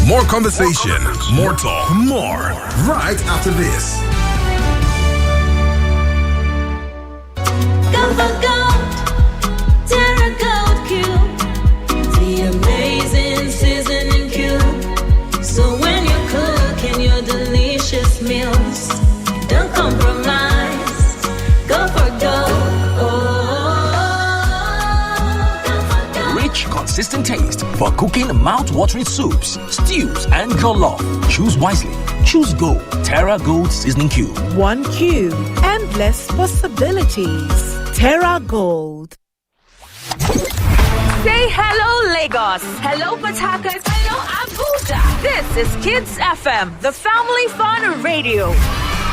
More conversation, more talk, more right after this. Go for gold, Terra Gold Cube, the amazing seasoning cube. So when you're cooking your delicious meals, don't compromise. Go for gold. Rich, consistent taste for cooking mouth-watering soups, stews, and jollof. Choose wisely. Choose Gold. Terra Gold Seasoning Cube. 1 cube. Endless possibilities. Terra Gold. Say hello, Lagos. Hello, Port Harcourt. Hello, Abuja. This is Kids FM, the family fun radio.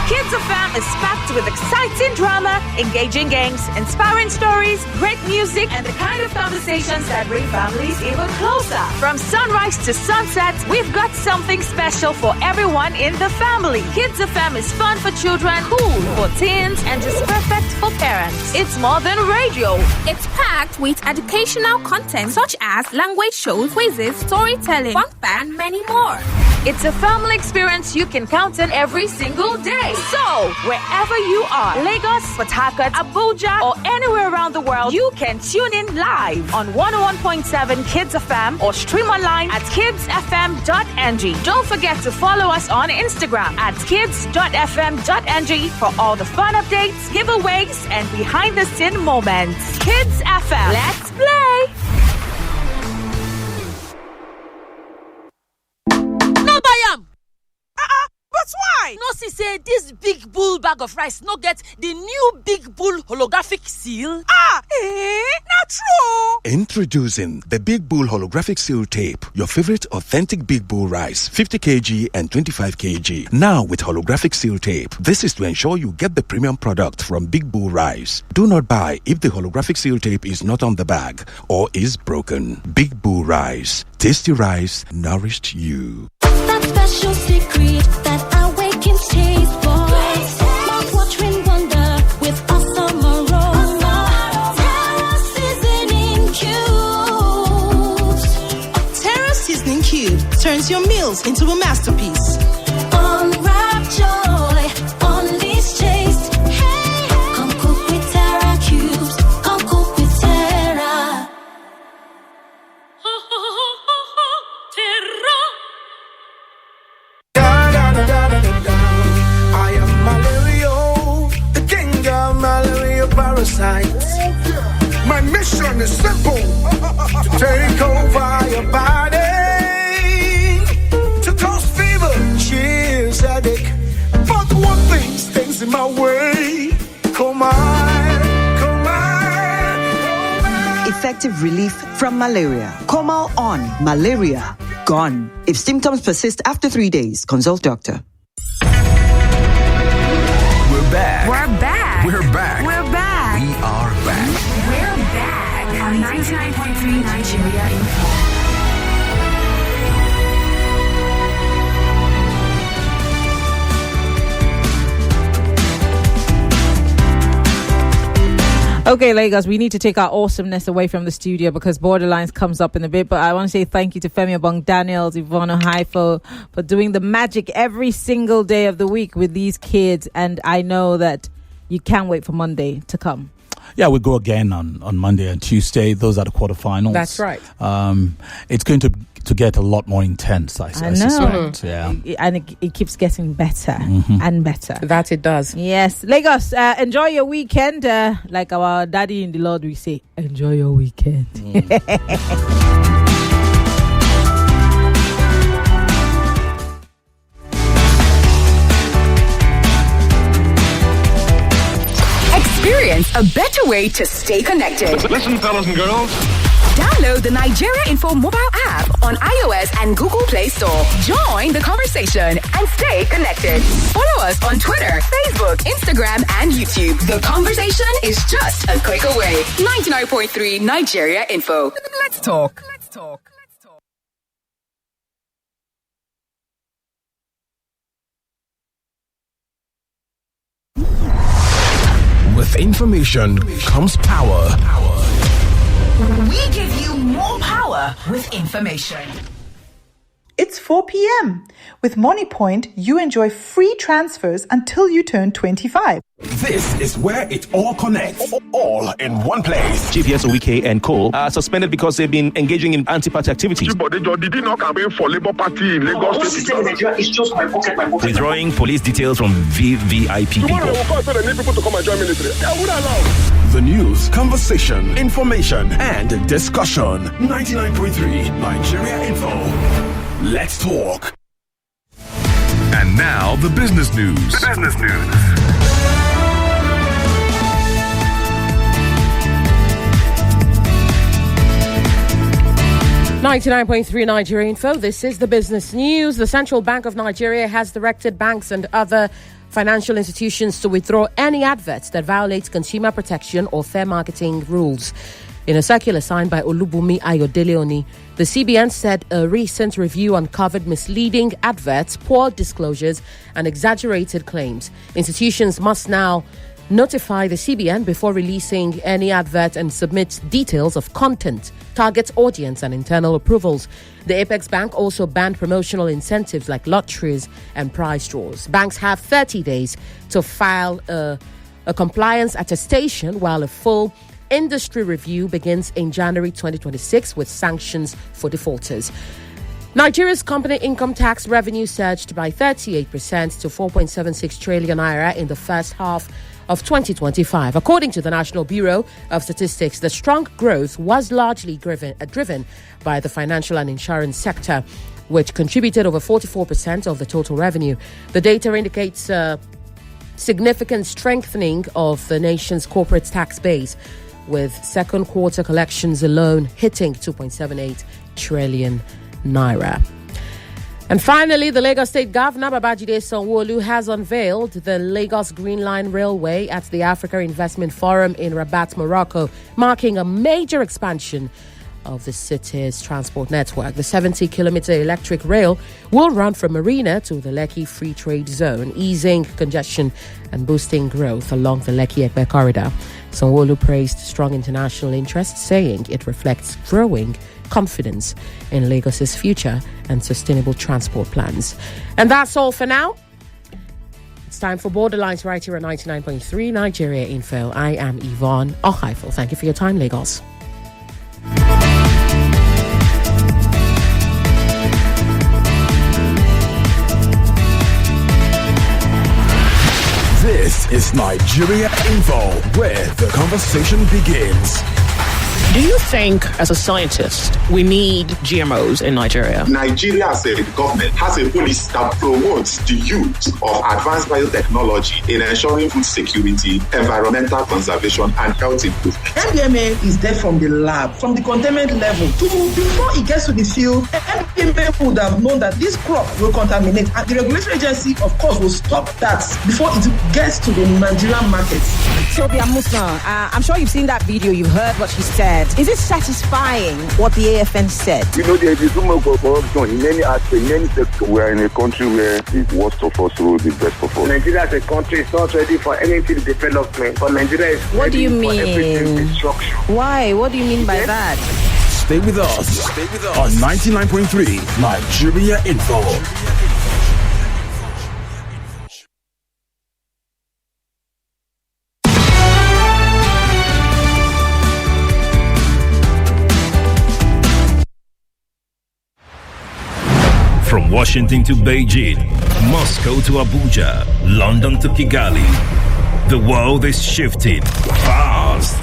Kids FM is packed with exciting drama, engaging games, inspiring stories, great music, and the kind of conversations that bring families even closer. From sunrise to sunset, we've got something special for everyone in the family. Kids FM is fun for children, cool for teens, and just perfect for parents. It's more than radio. It's packed with educational content such as language shows, quizzes, storytelling, fun, and many more. It's a family experience you can count on every single day. So, wherever you are, Lagos, Port Harcourt, Abuja, or anywhere around the world, you can tune in live on 101.7 Kids FM or stream online at kidsfm.ng. Don't forget to follow us on Instagram at kids.fm.ng for all the fun updates, giveaways, and behind-the-scene moments. Kids FM, let's play! But why? No, see, say this big bull bag of rice no get the new big bull holographic seal. Not true. Introducing the Big Bull Holographic Seal Tape, your favorite authentic Big Bull rice, 50 kg and 25 kg. Now with holographic seal tape. This is to ensure you get the premium product from Big Bull Rice. Do not buy if the holographic seal tape is not on the bag or is broken. Big Bull Rice. Tasty rice nourished you. That special secret that awakens taste buds. Mouth-watering wonder with awesome aroma. Terra Seasoning Cubes. Terra Seasoning Cube turns your meals into a masterpiece. Unwrap joy, unleash taste. Hey, come cook with Terra Cubes. Come cook with Terra. I am Malario, the king of malaria parasites. My mission is simple: to take over your body, to cause fever, chills, headache. But one thing stays in my way. Come on. Effective relief from malaria. Comal on. Malaria gone. If symptoms persist after 3 days, consult doctor. We're back. We're back. We're back. We're back. We are back. We're back on 99.3 Nigeria Info. Okay, Lagos, we need to take our awesomeness away from the studio because Borderlines comes up in a bit. But I want to say thank you to Femi Abong Daniels, Yvonne Haifo for doing the magic every single day of the week with these kids. And I know that you can't wait for Monday to come. Yeah, we go again on Monday and Tuesday. Those are the quarterfinals. That's right. It's going to get a lot more intense, I suspect. Yeah. And it keeps getting better and better. That it does. Yes. Lagos, enjoy your weekend. Like our daddy in the Lord, we say, enjoy your weekend. Experience a better way to stay connected. Listen, fellas and girls. Download the Nigeria Info mobile app on iOS and Google Play Store. Join the conversation and stay connected. Follow us on Twitter, Facebook, Instagram, and YouTube. The conversation is just a click away. 99.3 Nigeria Info. Let's talk. With information comes power. We give you more power with information. It's 4 p.m. With MoneyPoint, you enjoy free transfers until you turn 25. This is where it all connects. All in one place. GPS, OEK, and Co. are suspended because they've been engaging in anti-party activities. Did he not campaign for Labour Party in Lagos? What system in Nigeria is just my pocket. Withdrawing police details from VVIP people. Tomorrow I will call they need people to come and join military. I would allow. The news, conversation, information, and discussion. 99.3 Nigeria Info. Let's talk. And now the business news. 99.3 Nigeria Info. This is the business news. The Central Bank of Nigeria has directed banks and other financial institutions to withdraw any adverts that violate consumer protection or fair marketing rules. In a circular signed by Olubunmi Ayodele, the CBN said a recent review uncovered misleading adverts, poor disclosures, and exaggerated claims. Institutions must now notify the CBN before releasing any advert and submit details of content, target audience, and internal approvals. The Apex Bank also banned promotional incentives like lotteries and prize draws. Banks have 30 days to file a compliance attestation, while a full industry review begins in January 2026 with sanctions for defaulters. Nigeria's company income tax revenue surged by 38% to 4.76 trillion naira in the first half of 2025. According to the National Bureau of Statistics, the strong growth was largely driven by the financial and insurance sector, which contributed over 44% of the total revenue. The data indicates significant strengthening of the nation's corporate tax base, with second quarter collections alone hitting 2.78 trillion naira. And finally, the Lagos State Governor Babajide Sanwo-Olu has unveiled the Lagos Green Line Railway at the Africa Investment Forum in Rabat, Morocco, marking a major expansion of the city's transport network. The 70-kilometer electric rail will run from Marina to the Lekki Free Trade Zone, easing congestion and boosting growth along the Lekki-Ekpe corridor. Sanwo-Olu praised strong international interest, saying it reflects growing confidence in Lagos's future and sustainable transport plans. And that's all for now. It's time for Borderlines right here at 99.3 Nigeria Info. I am Yvonne Ohaifo. Thank you for your time, Lagos. This is Nigeria Info, where the conversation begins. Do you think, as a scientist, we need GMOs in Nigeria? Nigeria as a government has a policy that promotes the use of advanced biotechnology in ensuring food security, environmental conservation, and health improvement. MDMA is there from the lab, from the containment level, before it gets to the field. MDMA would have known that this crop will contaminate, and the regulatory agency, of course, will stop that before it gets to the Nigerian markets. Sylvia Musna, I'm sure you've seen that video, you've heard what she said. Is it satisfying what the AFN said? You know, there is room for corruption in any aspect, in any sector. We are in a country where the worst of us rule the best of us. Nigeria as a country is not ready for anything development, but Nigeria is what ready do you for everything destruction. Why? What do you mean by that? Stay with us on 99.3 Nigeria Info. From Washington to Beijing, Moscow to Abuja, London to Kigali, the world is shifting fast.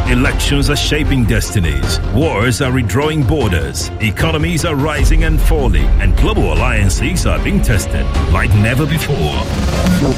Elections are shaping destinies, wars are redrawing borders, economies are rising and falling, and global alliances are being tested like never before.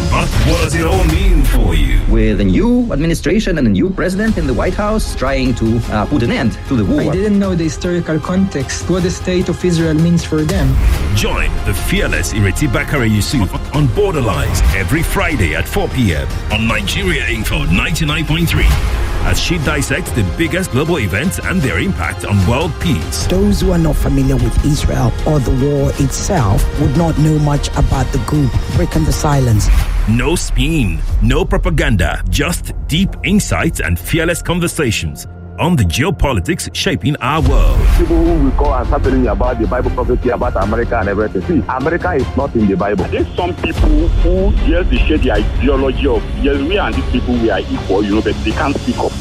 But what does it all mean for you? With a new administration and a new president in the White House trying to put an end to the war. I didn't know the historical context, what the state of Israel means for them. Join the fearless Ireti Bakare-Yusuf on Borderlines every Friday at 4 p.m. on Nigeria Info 99.3. As she dissects the biggest global events and their impact on world peace. Those who are not familiar with Israel or the war itself would not know much about the group breaking the silence. No spin, no propaganda, just deep insights and fearless conversations. on the geopolitics shaping our world. People who will call and start telling you about the Bible prophecy about America and everything. See, America is not in the Bible. There's some people who, yes, they share the ideology of, yes, we and these people, we are equal, but they can't speak up.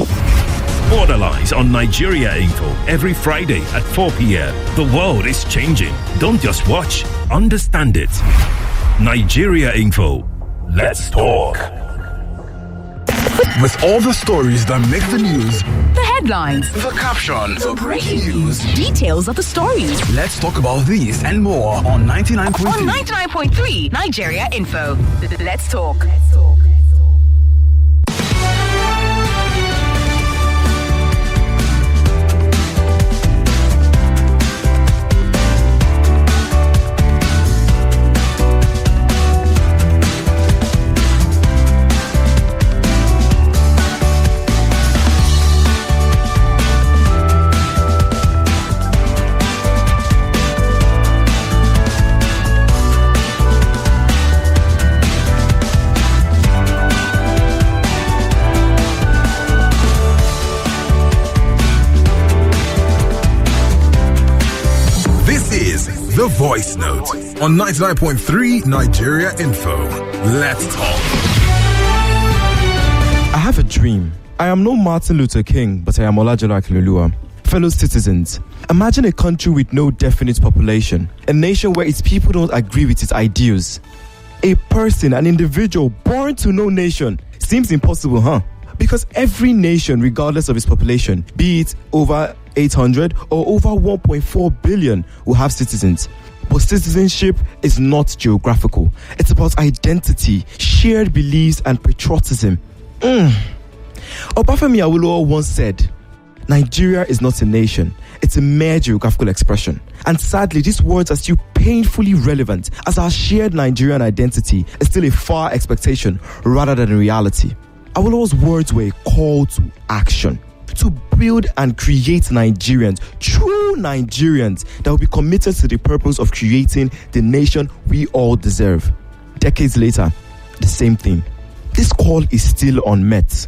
Borderlines on Nigeria Info every Friday at 4 p.m. The world is changing. Don't just watch, understand it. Nigeria Info. Let's talk. With all the stories that make the news, The headlines, the caption, the breaking news, details of the stories. let's talk about these and more on 99.3. On 99.3 Nigeria Info. Let's talk. The Voice Note on 99.3 Nigeria Info. Let's talk. I have a dream. I am no Martin Luther King, but I am Olajumo Akinloluwa. Fellow citizens, imagine a country with no definite population, a nation where its people don't agree with its ideals. A person, an individual born to no nation. Seems impossible, huh? Because every nation, regardless of its population, be it over 800 or over 1.4 billion, will have citizens. But citizenship is not geographical. It's about identity, shared beliefs, and patriotism. Obafemi Awolowo once said, Nigeria is not a nation, it's a mere geographical expression. And sadly, these words are still painfully relevant, as our shared Nigerian identity is still a far expectation rather than a reality. Awolowo's words were a call to action, to build and create Nigerians, true Nigerians, that will be committed to the purpose of creating the nation we all deserve. Decades later, the same thing. This call is still unmet.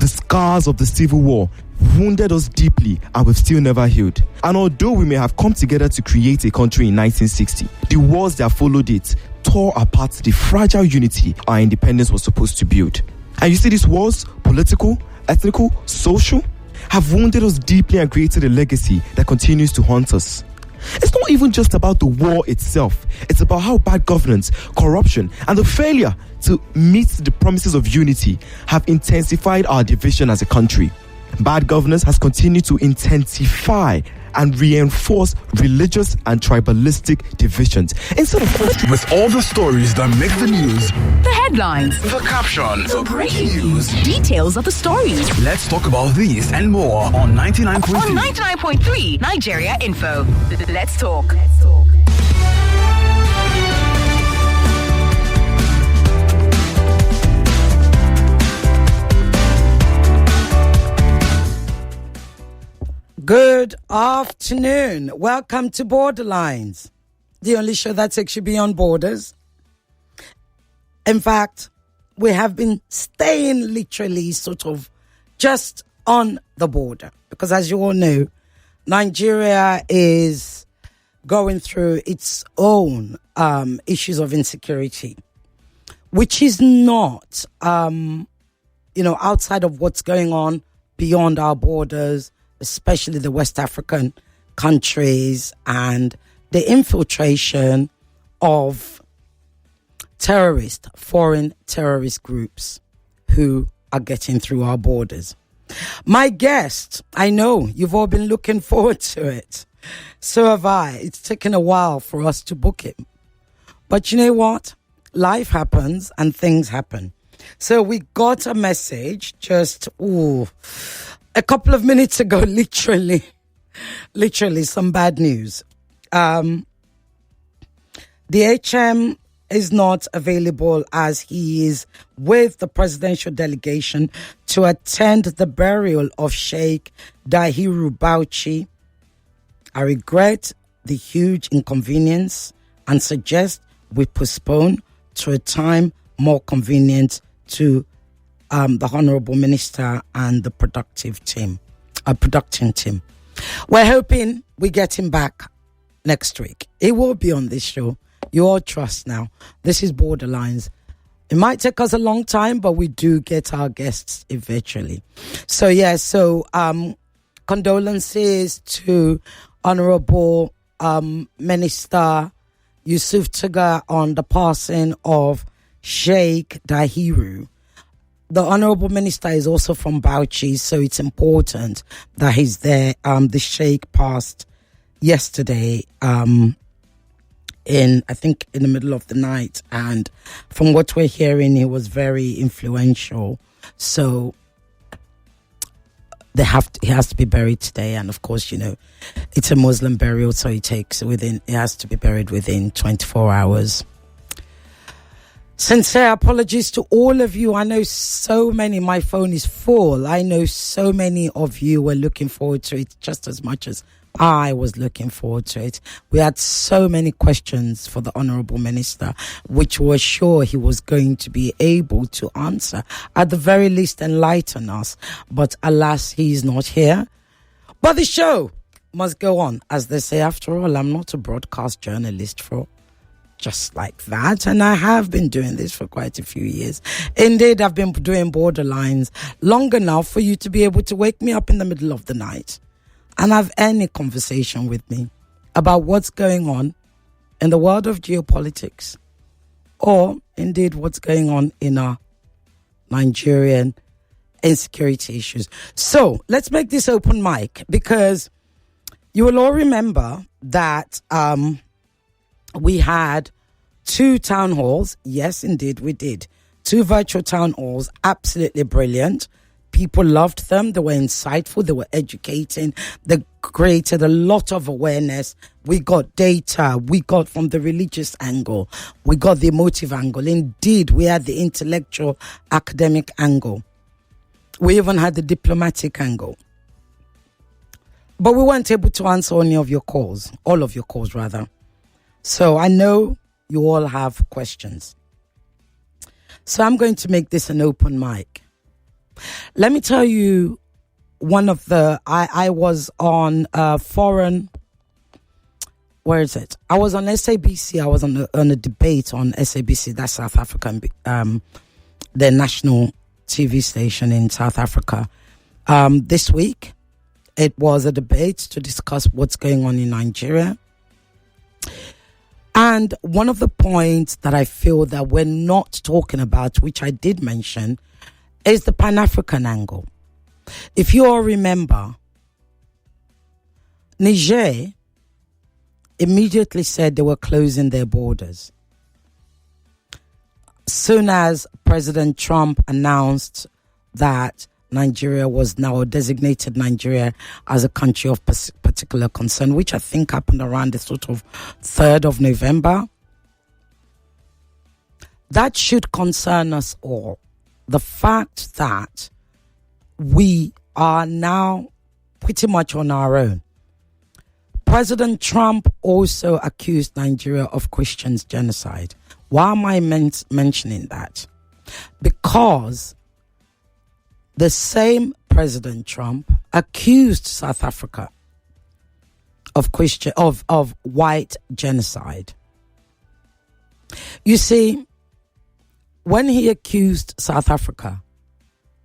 The scars of the Civil War wounded us deeply and we've still never healed. And although we may have come together to create a country in 1960, the wars that followed it tore apart the fragile unity our independence was supposed to build. And you see, these wars, political, ethnical, social, have wounded us deeply and created a legacy that continues to haunt us. It's not even just about the war itself. It's about how bad governance, corruption, and the failure to meet the promises of unity have intensified our division as a country. Bad governance has continued to intensify and reinforce religious and tribalistic divisions. Instead of with all the stories that make the news, The headlines, the caption, the breaking news, details of the stories. let's talk about these and more on 99.3. On 99.3 Nigeria Info. Let's talk. Good afternoon. Welcome to Borderlines, the only show that takes you beyond borders. In fact, we have been staying literally sort of just on the border because, as you all know, Nigeria is going through its own issues of insecurity, which is not, outside of what's going on beyond our borders, especially the West African countries and the infiltration of foreign terrorist groups who are getting through our borders. My guest, I know you've all been looking forward to it. So have I. It's taken a while for us to book him. But you know what? Life happens and things happen. So we got a message just, a couple of minutes ago, literally some bad news. The HM is not available as he is with the presidential delegation to attend the burial of Sheikh Dahiru Bauchi. I regret the huge inconvenience and suggest we postpone to a time more convenient to the Honorable Minister and the productive team. production team. We're hoping we get him back next week. He will be on this show. You all trust now. This is Borderlines. It might take us a long time, but we do get our guests eventually. So, condolences to Honorable Minister Yusuf Tuga on the passing of Sheikh Dahiru. The Honorable Minister is also from Bauchi, so it's important that he's there. The Sheikh passed yesterday, in the middle of the night, and from what we're hearing, he was very influential. So he has to be buried today, and of course, it's a Muslim burial, so it has to be buried within 24 hours. Sincere apologies to all of you. I know so many, my phone is full. I know so many of you were looking forward to it just as much as I was looking forward to it. We had so many questions for the Honorable Minister, which we're sure he was going to be able to answer, at the very least enlighten us. But alas, he's not here. But the show must go on, as they say. After all, I'm not a broadcast journalist for just like that, and I have been doing this for quite a few years. Indeed, I've been doing Borderlines long enough for you to be able to wake me up in the middle of the night and have any conversation with me about what's going on in the world of geopolitics, or indeed what's going on in our Nigerian insecurity issues. So let's make this open mic, because you will all remember that we had 2 town halls. Yes, indeed, we did. 2 virtual town halls, absolutely brilliant. People loved them. They were insightful. They were educating. They created a lot of awareness. We got data. We got from the religious angle. We got the emotive angle. Indeed, we had the intellectual, academic angle. We even had the diplomatic angle. But we weren't able to answer all of your calls. So I know you all have questions. So I'm going to make this an open mic. Let me tell you, I was on foreign, where is it? I was on SABC. I was on a debate on SABC, that's South African, their national TV station in South Africa. This week, it was a debate to discuss what's going on in Nigeria. And one of the points that I feel that we're not talking about, which I did mention, is the Pan-African angle. If you all remember, Niger immediately said they were closing their borders. Soon as President Trump announced that Nigeria was now designated Nigeria as a country of particular concern, which I think happened around the sort of 3rd of November. That should concern us all. The fact that we are now pretty much on our own. President Trump also accused Nigeria of Christians' genocide. Why am I mentioning that? Because the same President Trump accused South Africa of white genocide. You see, when he accused South Africa,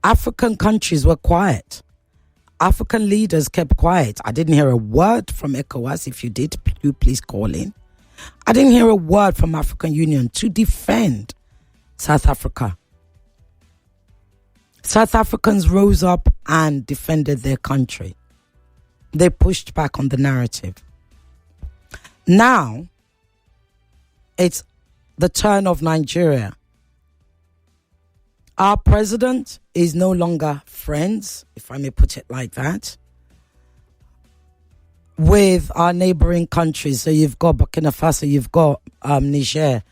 African countries were quiet. African leaders kept quiet. I didn't hear a word from ECOWAS. If you did, you please call in. I didn't hear a word from African Union to defend South Africa. South Africans rose up and defended their country. They pushed back on the narrative. Now, it's the turn of Nigeria. Our president is no longer friends, if I may put it like that, with our neighboring countries. So you've got Burkina Faso, you've got Niger,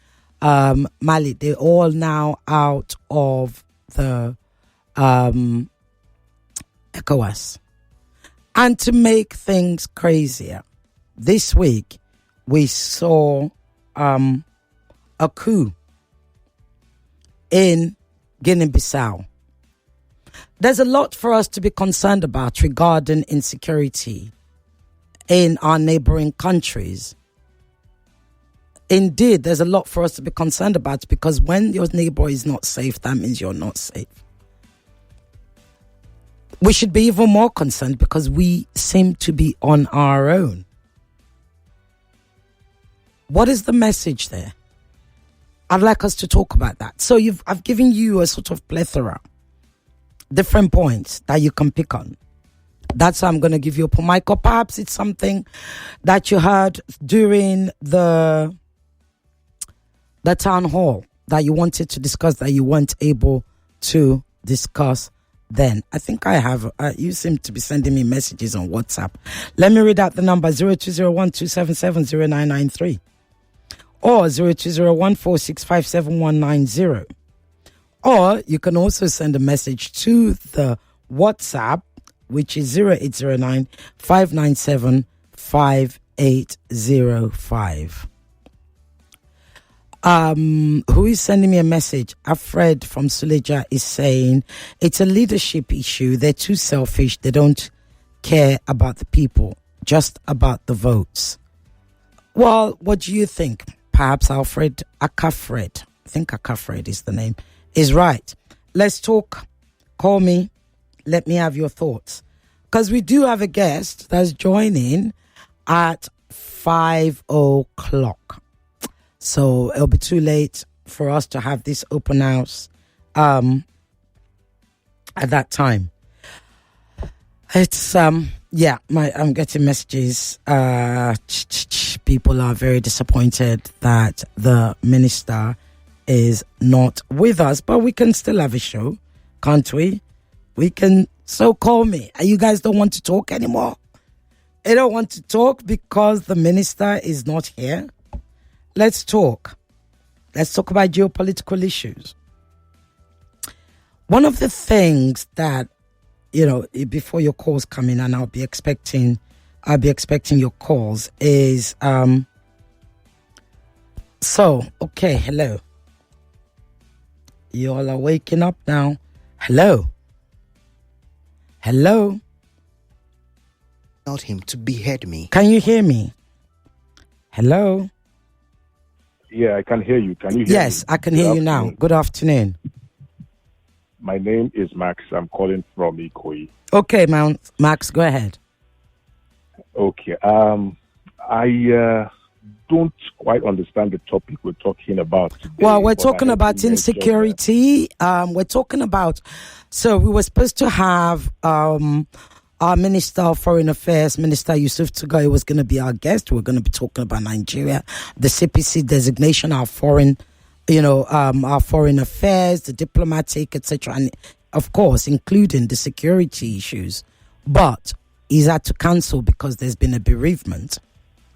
Mali. They're all now out of the ECOWAS. And to make things crazier, this week we saw a coup in Guinea-Bissau. There's a lot for us to be concerned about regarding insecurity in our neighboring countries. Indeed, there's a lot for us to be concerned about, because when your neighbor is not safe, that means you're not safe. We should be even more concerned because we seem to be on our own. What is the message there? I'd like us to talk about that. So I've given you a sort of plethora, different points that you can pick on. That's how I'm going to give you a point. Michael, perhaps it's something that you heard during the town hall that you wanted to discuss that you weren't able to discuss then. I think I have. You seem to be sending me messages on WhatsApp. Let me read out the number 0201-277-0993 or 0201-465-7190. Or you can also send a message to the WhatsApp, which is 0809-597-5805. Who is sending me a message? Alfred from Suleja is saying it's a leadership issue. They're too selfish. They don't care about the people, just about the votes. Well, what do you think? Perhaps Alfred Akafred, I think Akafred is the name, is right. Let's talk. Call me. Let me have your thoughts. Because we do have a guest that's joining at 5 o'clock. So it'll be too late for us to have this open house at that time. It's I'm getting messages. People are very disappointed that the minister is not with us, but we can still have a show, can't we? We can. So call me. You guys don't want to talk anymore? You don't want to talk because the minister is not here? Let's talk. Let's talk about geopolitical issues. One of the things that, before your calls come in, and I'll be expecting your calls, is hello. You all are waking up now. Hello. Not him to behead me. Can you hear me? Hello. Yeah, I can hear you. Can you hear me? Yes, I can hear you now. Good afternoon. My name is Max. I'm calling from Ikoyi. Okay, Max, go ahead. Okay. I don't quite understand the topic we're talking about today. Well, we're talking about insecurity. We're talking about... So we were supposed to have... our Minister of Foreign Affairs, Minister Yusuf Tugay, was going to be our guest. We're going to be talking about Nigeria, the CPC designation, our foreign affairs, the diplomatic, etc., and of course, including the security issues. But he's had to cancel because there's been a bereavement,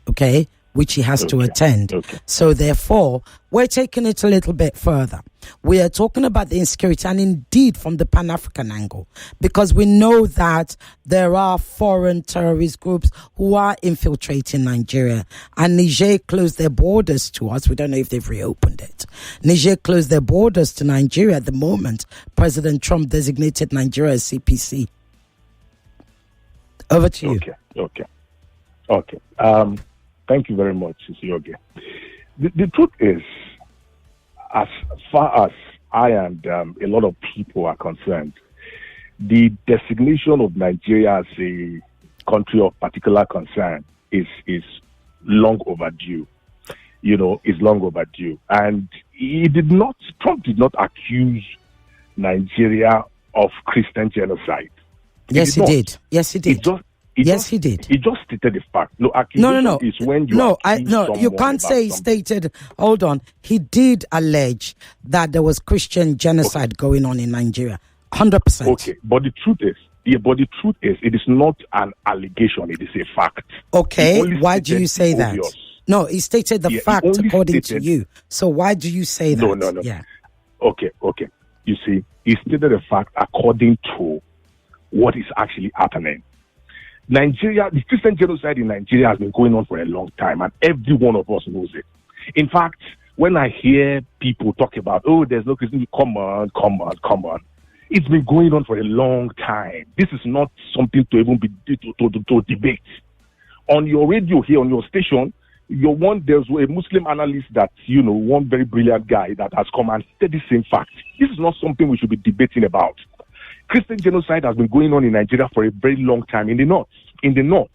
okay, which he has to attend. Okay. So therefore, we're taking it a little bit further. We are talking about the insecurity, and indeed from the Pan-African angle, because we know that there are foreign terrorist groups who are infiltrating Nigeria, and Niger closed their borders to us. We don't know if they've reopened it. Niger closed their borders to Nigeria at the moment. President Trump designated Nigeria as CPC. Over to you. Okay. Thank you very much, Yogi. The truth is, as far as I and a lot of people are concerned, the designation of Nigeria as a country of particular concern is long overdue. Is long overdue. And Trump did not accuse Nigeria of Christian genocide. Yes, he did. Yes, he did. Yes, he did. He just stated the fact. No. Is when you you can't say he stated. Hold on. He did allege that there was Christian genocide going on in Nigeria. 100%. Okay, but the truth is, it is not an allegation. It is a fact. Okay, why do you say that? No, he stated the fact according to you. So why do you say that? No. Yeah. Okay. You see, he stated the fact according to what is actually happening. Nigeria, the Christian genocide in Nigeria has been going on for a long time, and every one of us knows it. In fact, when I hear people talk about, there's no Christian, come on. It's been going on for a long time. This is not something to even be to debate. On your radio here, on your station, there's a Muslim analyst that, one very brilliant guy that has come and said the same fact. This is not something we should be debating about. Christian genocide has been going on in Nigeria for a very long time in the north.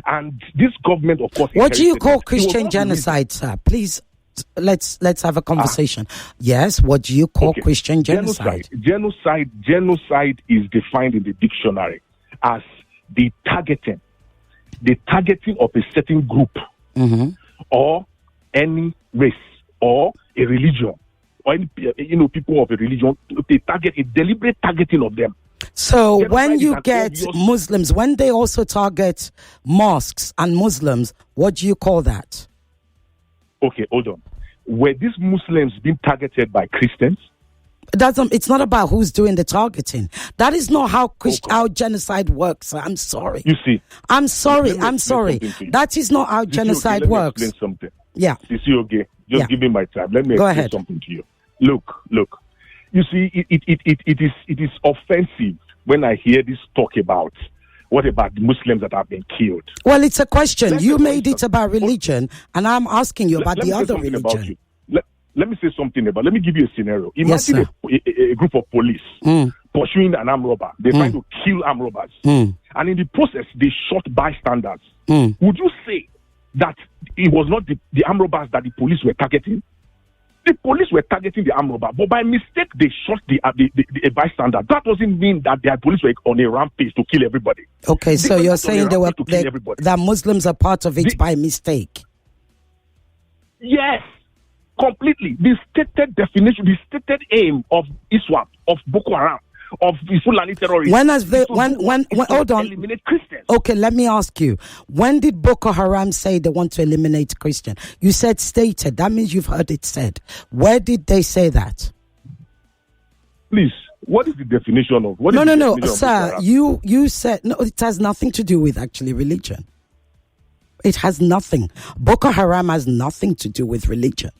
And this government, of course... What do you call Christian genocide, sir? Please, let's have a conversation. Yes, what do you call Christian genocide? Genocide is defined in the dictionary as the targeting of a certain group or any race or a religion or any, people of a religion, a deliberate targeting of them. So when you get Muslims, when they also target mosques and Muslims, what do you call that? Okay, hold on. Were these Muslims being targeted by Christians? It's not about who's doing the targeting. That is not how how genocide works. I'm sorry. You see. I'm sorry. That is not how genocide works. Let me explain something. Yeah. Just give me my time. Let me explain something to you. Look. You see, it is offensive when I hear this talk about what about the Muslims that have been killed. Well, it's a question. You made it about religion, and I'm asking you about the other religion. Let me say something about. Let me give you a scenario. Imagine a group of police pursuing an armed robber. They're trying to kill armed robbers, and in the process, they shot bystanders. Would you say that it was not the armed robbers that the police were targeting? The police were targeting the armed robber, but by mistake they shot a bystander. That doesn't mean that the police were on a rampage to kill everybody. Okay, so you're saying that Muslims are part of it by mistake? Yes. Completely. The stated definition, the stated aim of ISWAP, of Boko Haram, of the Fulani terrorists. Hold on. Eliminate Christians. Okay, let me ask you. When did Boko Haram say they want to eliminate Christian? You said stated. That means you've heard it said. Where did they say that? Please, what is the definition of? No, sir. You said no. It has nothing to do with actually religion. It has nothing. Boko Haram has nothing to do with religion.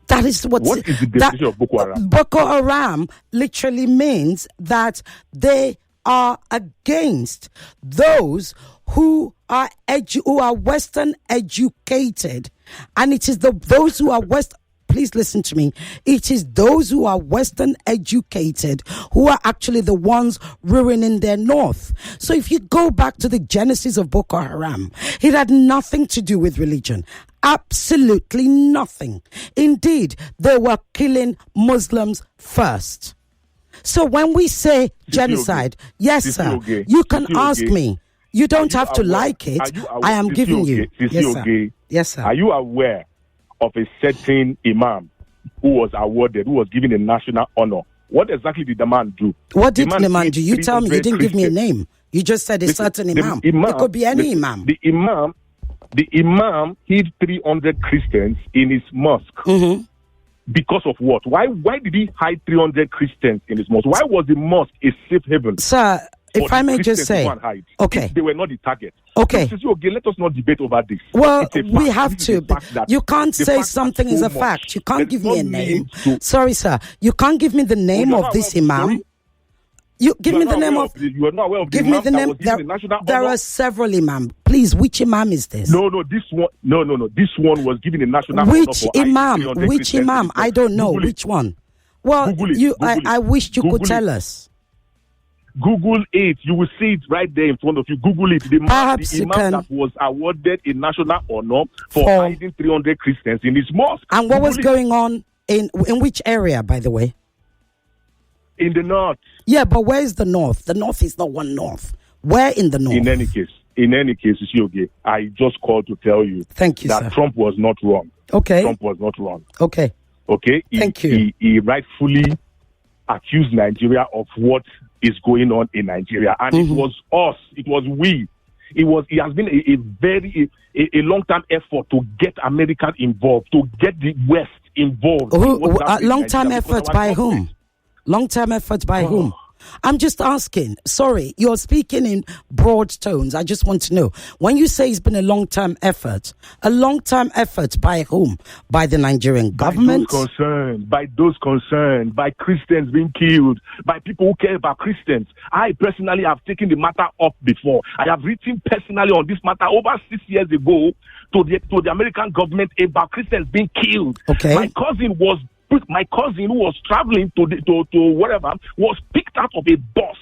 What is the definition of Boko Haram? Boko Haram literally means that they are against those who are Western educated, and it is those who are Please listen to me. It is those who are Western educated who are actually the ones ruining their north. So if you go back to the genesis of Boko Haram, it had nothing to do with religion. Absolutely nothing. Indeed, they were killing Muslims first. So when we say genocide, yes, sir, you can ask me. You don't have to like it. I am giving you. Yes, sir. Are you aware of a certain imam who was given a national honor? What exactly did the man do? What did the man do? You tell me. You didn't give me a name. You just said a certain imam. It could be any imam. The imam hid 300 Christians in his mosque. Because of what? Why did he hide 300 Christians in his mosque? Why was the mosque a safe haven? Sir, if I may just say, okay, they were not the target. Okay, let us not debate over this. Well, we have to. You can't say something is a fact. You can't give me a name. Sorry, sir. You can't give me the name of this imam. You give me the name of. You are not aware of the give imam me the name. There are several imams. Please, which imam is this? No. This one. No. This one was given a national honor. Which imam? Which imam? I don't know. Which one? Well, I wish you could tell us. Google it. You will see it right there in front of you. Google it. The imam that was awarded a national honor for hiding 300 Christians in his mosque. And what was going on in which area, by the way? In the north. Yeah, but where is the north? The north is not one north. Where in the north? In any case, Isioge, I just called to tell you. Thank you, that sir. Trump was not wrong. Okay. Trump was not wrong. Okay. Thank you. He rightfully accused Nigeria of what is going on in Nigeria, and it was us. It was we. It has been a long-term effort to get America involved, to get the West involved. Long-term effort by whom? Long-term effort by whom? I'm just asking. Sorry, you're speaking in broad tones. I just want to know. When you say it's been a long-term effort by whom? By the Nigerian government? By those concerned, by Christians being killed, by people who care about Christians. I personally have taken the matter up before. I have written personally on this matter over 6 years ago to the American government about Christians being killed. Okay. My cousin who was traveling to whatever was picked out of a bus.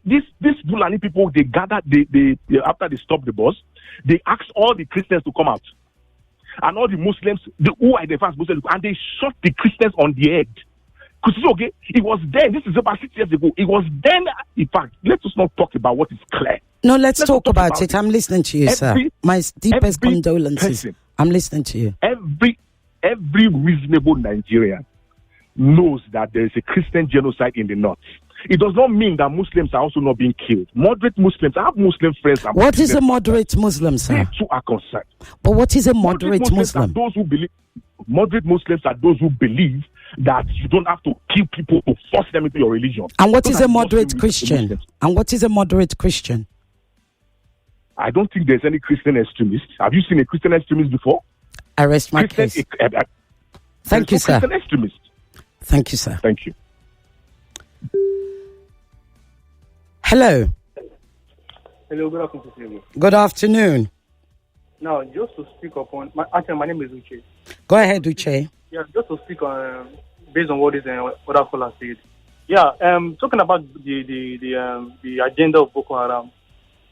These Fulani people, they gathered, they after they stopped the bus, they asked all the Christians to come out. And all the Muslims, who identify as Muslims, and they shot the Christians on the head. Because okay, it was then, this is about 6 years ago, it was then, in fact, let us not talk about what is clear. No, let's talk about it. I'm listening to you, sir. My deepest condolences. I'm listening to you. Every reasonable Nigerian knows that there is a Christian genocide in the north. It does not mean that Muslims are also not being killed. Moderate Muslims, I have Muslim friends. What is a moderate Muslim, sir? They too are concerned. But what is a moderate Muslim? Moderate Muslims are those who believe that you don't have to kill people to force them into your religion. And what is a moderate Christian? And what is a moderate Christian? I don't think there's any Christian extremist. Have you seen a Christian extremist before? I rest my case. Thank you, sir. Christian extremist. Thank you, sir. Thank you. Hello. Hello, good afternoon. Good afternoon. Now, just to speak upon, my name is Uche. Go ahead, Uche. Yeah, just to speak on, based on what this other caller said. Yeah, talking about the agenda of Boko Haram.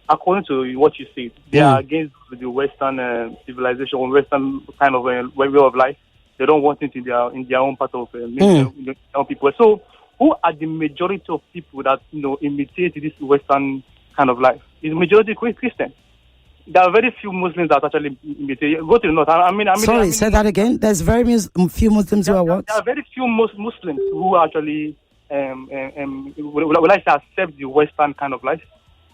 According to what you said, they are against the Western civilization, Western kind of way of life. They don't want it in their own part of young people. So, who are the majority of people that imitate this Western kind of life? Is majority Christian. There are very few Muslims that actually imitate. Go to the north. Sorry, say that again. There's very few Muslims who are what? There are very few Muslims who actually will I say accept the Western kind of life.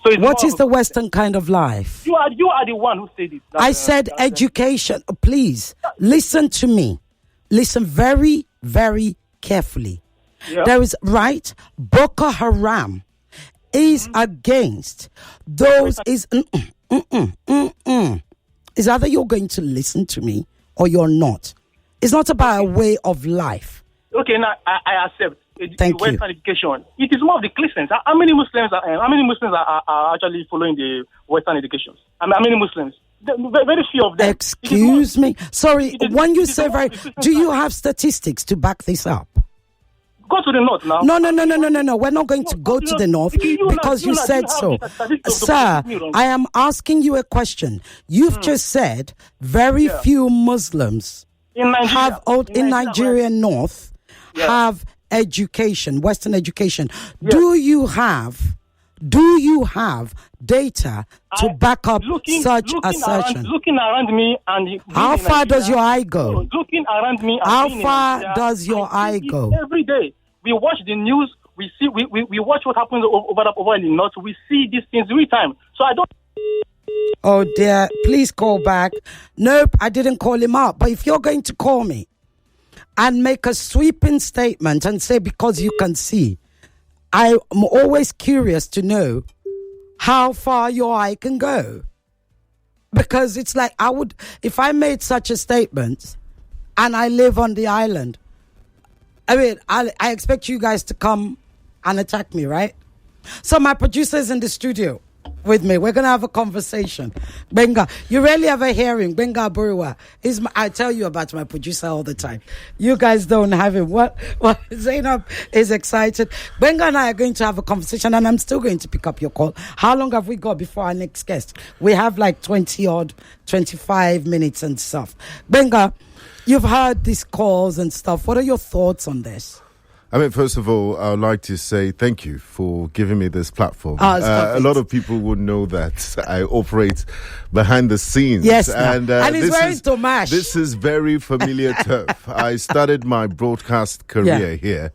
So what is the Western kind of life? You are the one who said it. I said education. Please listen to me. Listen very, very carefully. Yeah. There is Boko Haram is against those is either you're going to listen to me or you're not. It's not about a way of life. Okay, now I accept. Thank Western you. education. It is more of the Christians. How many Muslims are actually following the Western education? How many Muslims? Very few of them. Excuse me. Sorry, when you say do you have statistics to back this up? Go to the north now. No. We're not going to go to the north because you said so. Sir, I am asking you a question. You've just said very few Muslims in Nigeria North have education, Western education. Yes. Do you have data to back up such assertion? Looking around me and how far does your eye go? Looking around me. How far does your eye go? Every day we watch the news. We see. We watch what happens over in the north. We see these things every time. So I don't. Oh dear! Please call back. Nope, I didn't call him out. But if you're going to call me and make a sweeping statement and say because you can see, I'm always curious to know how far your eye can go. Because it's like if I made such a statement and I live on the island, I expect you guys to come and attack me, right? So my producer's in the studio with me. We're going to have a conversation. Benga, you rarely have a hearing. Benga Burua. I tell you about my producer all the time. You guys don't have him. What? Zainab is excited. Benga and I are going to have a conversation, and I'm still going to pick up your call. How long have we got before our next guest? We have like 25 minutes and stuff. Benga, you've heard these calls and stuff. What are your thoughts on this? First of all, I would like to say thank you for giving me this platform. A lot of people would know that I operate behind the scenes. Yes, and it's very Tomash. This is very familiar turf. I started my broadcast career here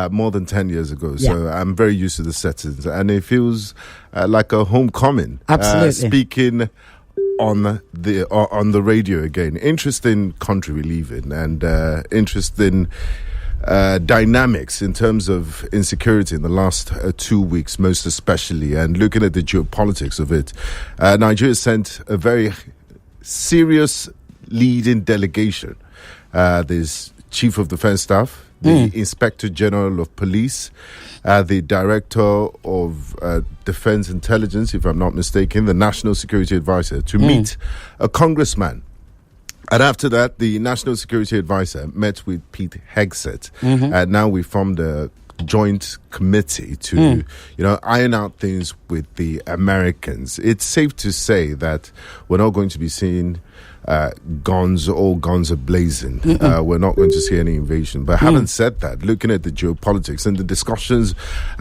more than 10 years ago, so I'm very used to the settings, and it feels like a homecoming. Absolutely. Speaking on the radio again. Interesting country we live in, and interesting dynamics in terms of insecurity in the last 2 weeks, most especially, and looking at the geopolitics of it. Nigeria sent a very serious leading delegation. There's Chief of Defense Staff, the Inspector General of Police, the Director of Defense Intelligence, if I'm not mistaken, the National Security Advisor, to meet a congressman. And after that, the National Security Advisor met with Pete Hegseth. And now we formed a joint committee to, iron out things with the Americans. It's safe to say that we're not going to be seeing guns are blazing. We're not going to see any invasion. But having said that, looking at the geopolitics and the discussions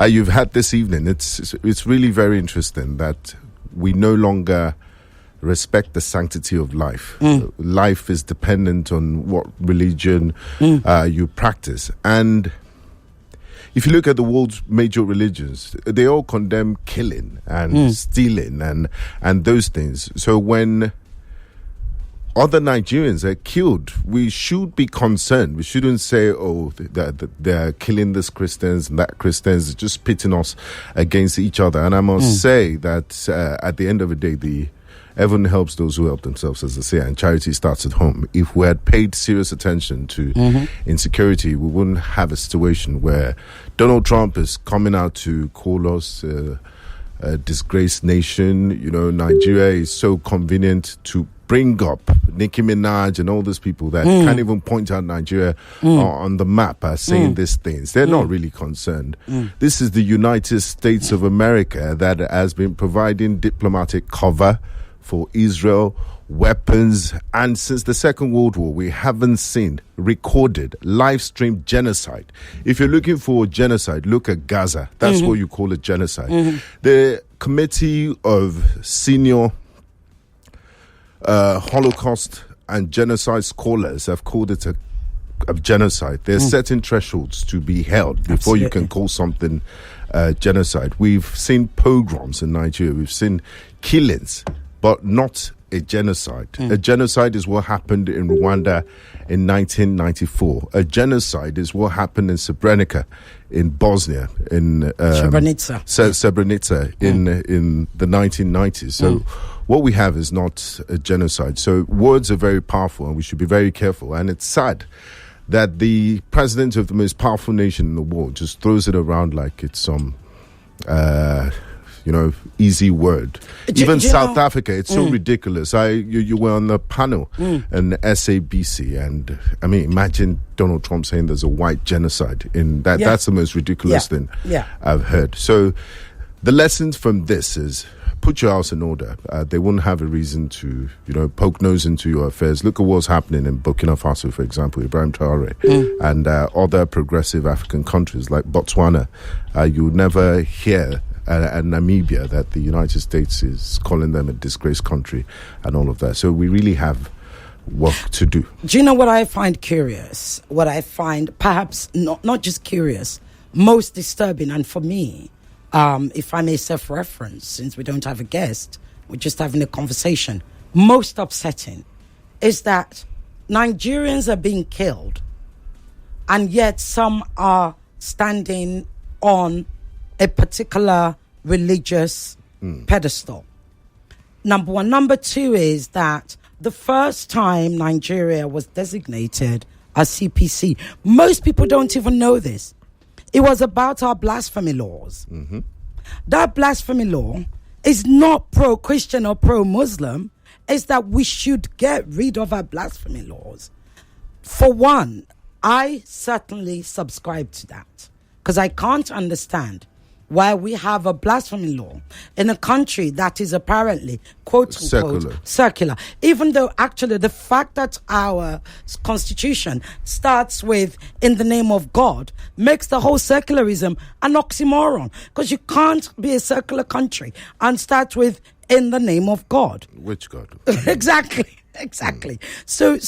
you've had this evening, it's really very interesting that we no longer respect the sanctity of life. Life is dependent on what religion you practice. And if you look at the world's major religions, they all condemn killing and stealing and those things. So when other Nigerians are killed, we should be concerned. We shouldn't say, they're killing these Christians and that Christians, just pitting us against each other. And I must say that at the end of the day, heaven helps those who help themselves, as they say, and charity starts at home. If we had paid serious attention to insecurity, we wouldn't have a situation where Donald Trump is coming out to call us a disgraced nation. Nigeria is so convenient to bring up Nicki Minaj and all those people that can't even point out Nigeria on the map as saying these things. They're not really concerned. This is the United States of America that has been providing diplomatic cover for Israel, weapons, and since the Second World War, we haven't seen recorded live-streamed genocide. If you're looking for genocide, look at Gaza. That's what you call a genocide. The Committee of Senior Holocaust and Genocide Scholars have called it a genocide. There's certain thresholds to be held before you can call something genocide. We've seen pogroms in Nigeria. We've seen killings, but not a genocide. A genocide is what happened in Rwanda in 1994. A genocide is what happened in Srebrenica in Bosnia, in Srebrenica in the 1990s. So what we have is not a genocide. So words are very powerful, and we should be very careful. And it's sad that the president of the most powerful nation in the world just throws it around like it's some easy word. Even South Africa, it's so ridiculous. You were on the panel in SABC, and I mean, imagine Donald Trump saying there's a white genocide in that. That's the most ridiculous thing I've heard. So the lessons from this is put your house in order. They wouldn't have a reason to, poke nose into your affairs. Look at what's happening in Burkina Faso, for example, Ibrahim Traore, and other progressive African countries like Botswana. You would never hear and Namibia that the United States is calling them a disgraced country and all of that. So we really have work to do. Do you know what I find curious? What I find perhaps not just curious, most disturbing, and for me, if I may self-reference, since we don't have a guest, we're just having a conversation, most upsetting is that Nigerians are being killed, and yet some are standing on a particular religious pedestal. Number one. Number two is that the first time Nigeria was designated as CPC, most people don't even know this. It was about our blasphemy laws. That blasphemy law is not pro-Christian or pro-Muslim. It's that we should get rid of our blasphemy laws. For one, I certainly subscribe to that, because I can't understand why we have a blasphemy law in a country that is apparently, quote unquote, secular. Even though actually the fact that our constitution starts with "in the name of God" makes the whole secularism an oxymoron, because you can't be a secular country and start with "in the name of God." Which God? Exactly. So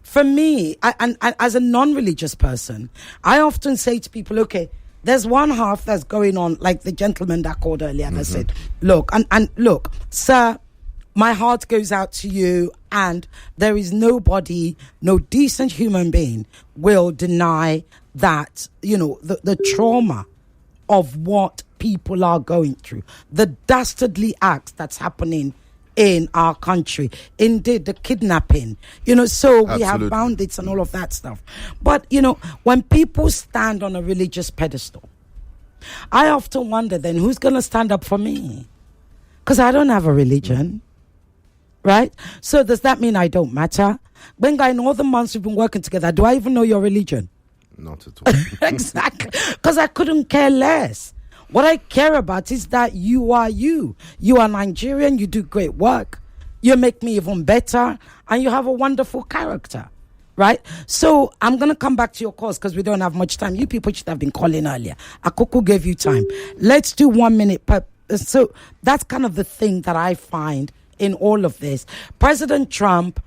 for me, and as a non-religious person, I often say to people, okay, there's one half that's going on, like the gentleman that called earlier that said, look, and look, sir, my heart goes out to you. And there is nobody, no decent human being will deny that, the trauma of what people are going through, the dastardly acts that's happening in our country, indeed the kidnapping, so we have bandits and all of that stuff. But, when people stand on a religious pedestal, I often wonder then who's going to stand up for me? Because I don't have a religion, right? So does that mean I don't matter? Benga, in all the months we've been working together, do I even know your religion? Not at all. Exactly. Because I couldn't care less. What I care about is that you are you. You are Nigerian. You do great work. You make me even better. And you have a wonderful character. Right? So I'm going to come back to your calls because we don't have much time. You people should have been calling earlier. Akuku gave you time. Let's do 1 minute per. So that's kind of the thing that I find in all of this. President Trump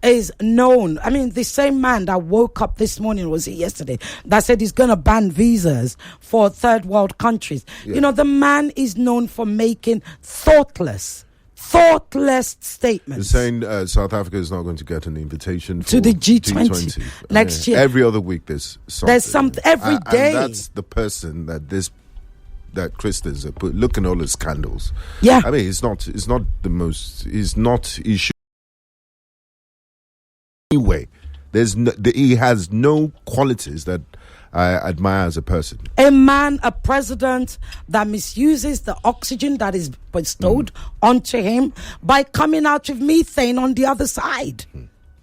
is known. I mean, the same man that woke up this morning, was it yesterday, that said he's going to ban visas for third world countries. Yeah. The man is known for making thoughtless statements. They're saying South Africa is not going to get an invitation to the G20 next year. Every other week there's something. There's something every day. And that's the person that Christians are put. Look at all his scandals. Yeah. I mean, he should. Anyway, he has no qualities that I admire as a person. A president that misuses the oxygen that is bestowed onto him by coming out with methane on the other side,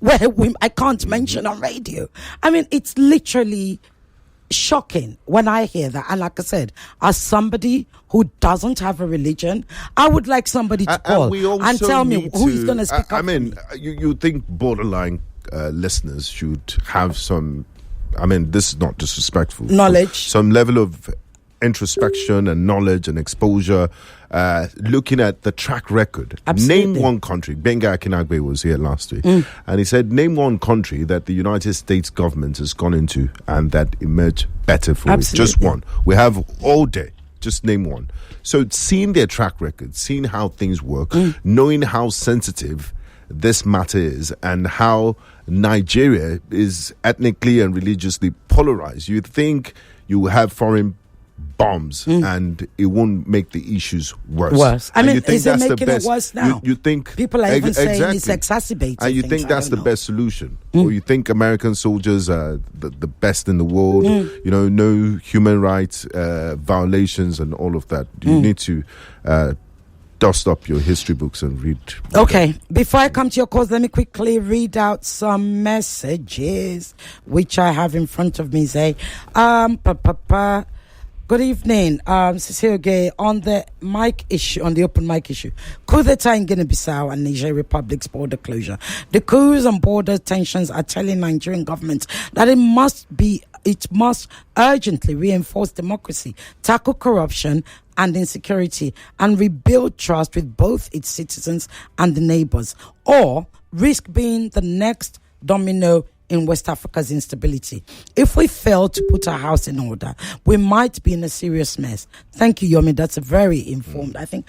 where I can't mention on radio. I mean, it's literally shocking when I hear that. And like I said, as somebody who doesn't have a religion, I would like somebody to call and tell me who is going to speak up. I mean, you think borderline listeners should have some, I mean, this is not disrespectful, knowledge, some level of introspection and knowledge and exposure, looking at the track record. Absolutely. Name one country. Benga Akinagbe was here last week, and he said, name one country that the United States government has gone into and that emerged better for it. Just one. We have all day. Just name one. So seeing their track record, seeing how things work, knowing how sensitive this matter is and how Nigeria is ethnically and religiously polarized. You think you have foreign bombs and it won't make the issues worse. I mean, is it making it worse now? You think people are even saying it's exacerbating. And you think that's the best solution? Or you think American soldiers are the best in the world? No human rights violations and all of that. You need to dust up your history books and read. Okay, before I come to your calls, let me quickly read out some messages which I have in front of me. Say, good evening, Cecile Gay. On the mic issue, on the open mic issue, coup d'etat in Guinea-Bissau and Niger Republic's border closure. The coups and border tensions are telling Nigerian government that it must urgently reinforce democracy, tackle corruption and insecurity, and rebuild trust with both its citizens and the neighbors, or risk being the next domino in West Africa's instability. If we fail to put our house in order, we might be in a serious mess. Thank you, Yomi. That's a very informed. I think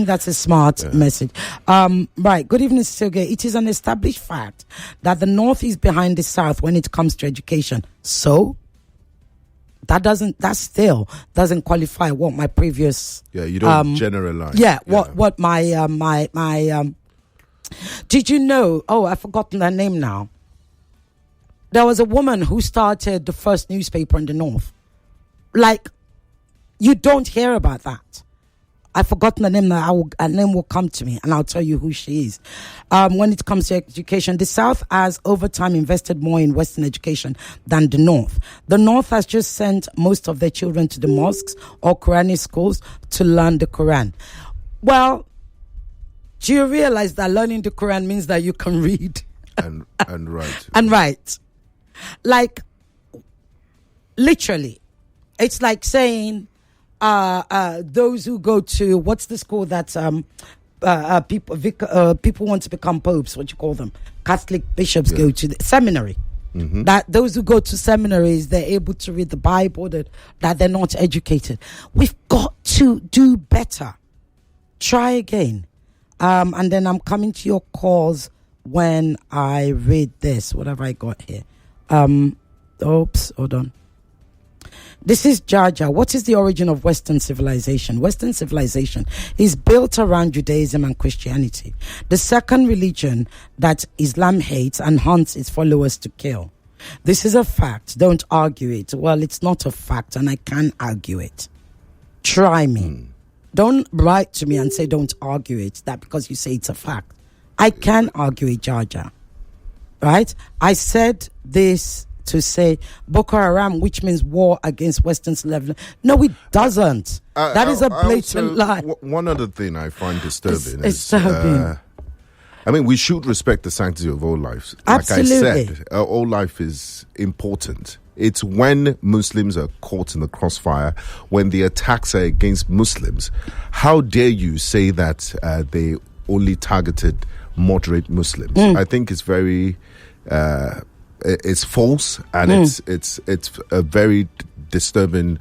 that's a smart message. Right. Good evening, Silge. It is an established fact that the North is behind the South when it comes to education. So that still doesn't qualify what my previous. Yeah, you don't generalize. Yeah. What my did you know? Oh, I've forgotten her name now. There was a woman who started the first newspaper in the North. Like, you don't hear about that. I've forgotten the name. Her name will come to me, and I'll tell you who she is. When it comes to education, the South has over time invested more in Western education than the North. The North has just sent most of their children to the mosques or Quranic schools to learn the Quran. Well, do you realize that learning the Quran means that you can read and write and write? Like, literally, it's like saying those who go to, what's the school that people want to become popes, what you call them, Catholic bishops go to, the seminary. That those who go to seminaries, they're able to read the Bible, that they're not educated. We've got to do better. Try again. And then I'm coming to your calls when I read this. What have I got here? Oops, hold on. This is Jaja. What is the origin of Western civilization? Western civilization is built around Judaism and Christianity, the second religion that Islam hates and hunts its followers to kill. This is a fact. Don't argue it. Well, it's not a fact, and I can argue it. Try me. Don't write to me and say don't argue it. That because you say it's a fact. I can argue it, Jaja. Right? I said this to say Boko Haram, which means war against Western slavery. No, it doesn't. That is a blatant lie. One other thing I find disturbing is I mean, we should respect the sanctity of all lives. Absolutely. Like I said, all life is important. It's when Muslims are caught in the crossfire, when the attacks are against Muslims. How dare you say that they only targeted moderate Muslims? I think it's very... it's false, and it's a very disturbing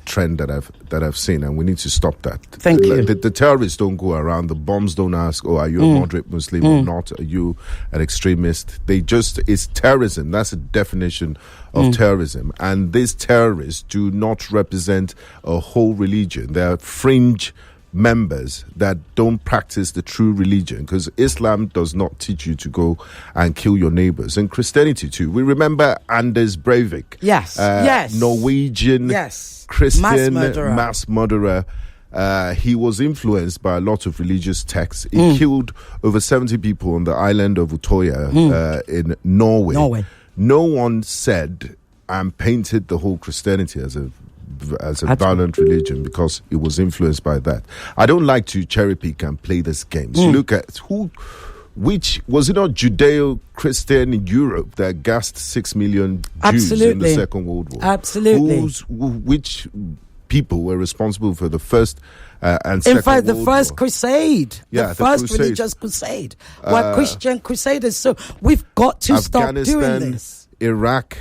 trend that I've seen, and we need to stop that. Thank you. The terrorists don't go around. The bombs don't ask, "Oh, are you a moderate Muslim or not? Are you an extremist?" It's terrorism. That's the definition of terrorism. And these terrorists do not represent a whole religion. They are fringe members that don't practice the true religion, because Islam does not teach you to go and kill your neighbors, and Christianity too. We remember Anders Breivik, Norwegian Christian mass murderer. He was influenced by a lot of religious texts. He killed over 70 people on the island of Utoya in Norway. No one said and painted the whole Christianity as a violent religion because it was influenced by that. I don't like to cherry pick and play this game. So look at which was it not Judeo-Christian in Europe that gassed 6 million Jews in the Second World War? Absolutely. Which people were responsible for the first and Second In fact, the World first War? crusade, the first religious crusade, were Christian crusaders. So we've got to stop doing this. Iraq,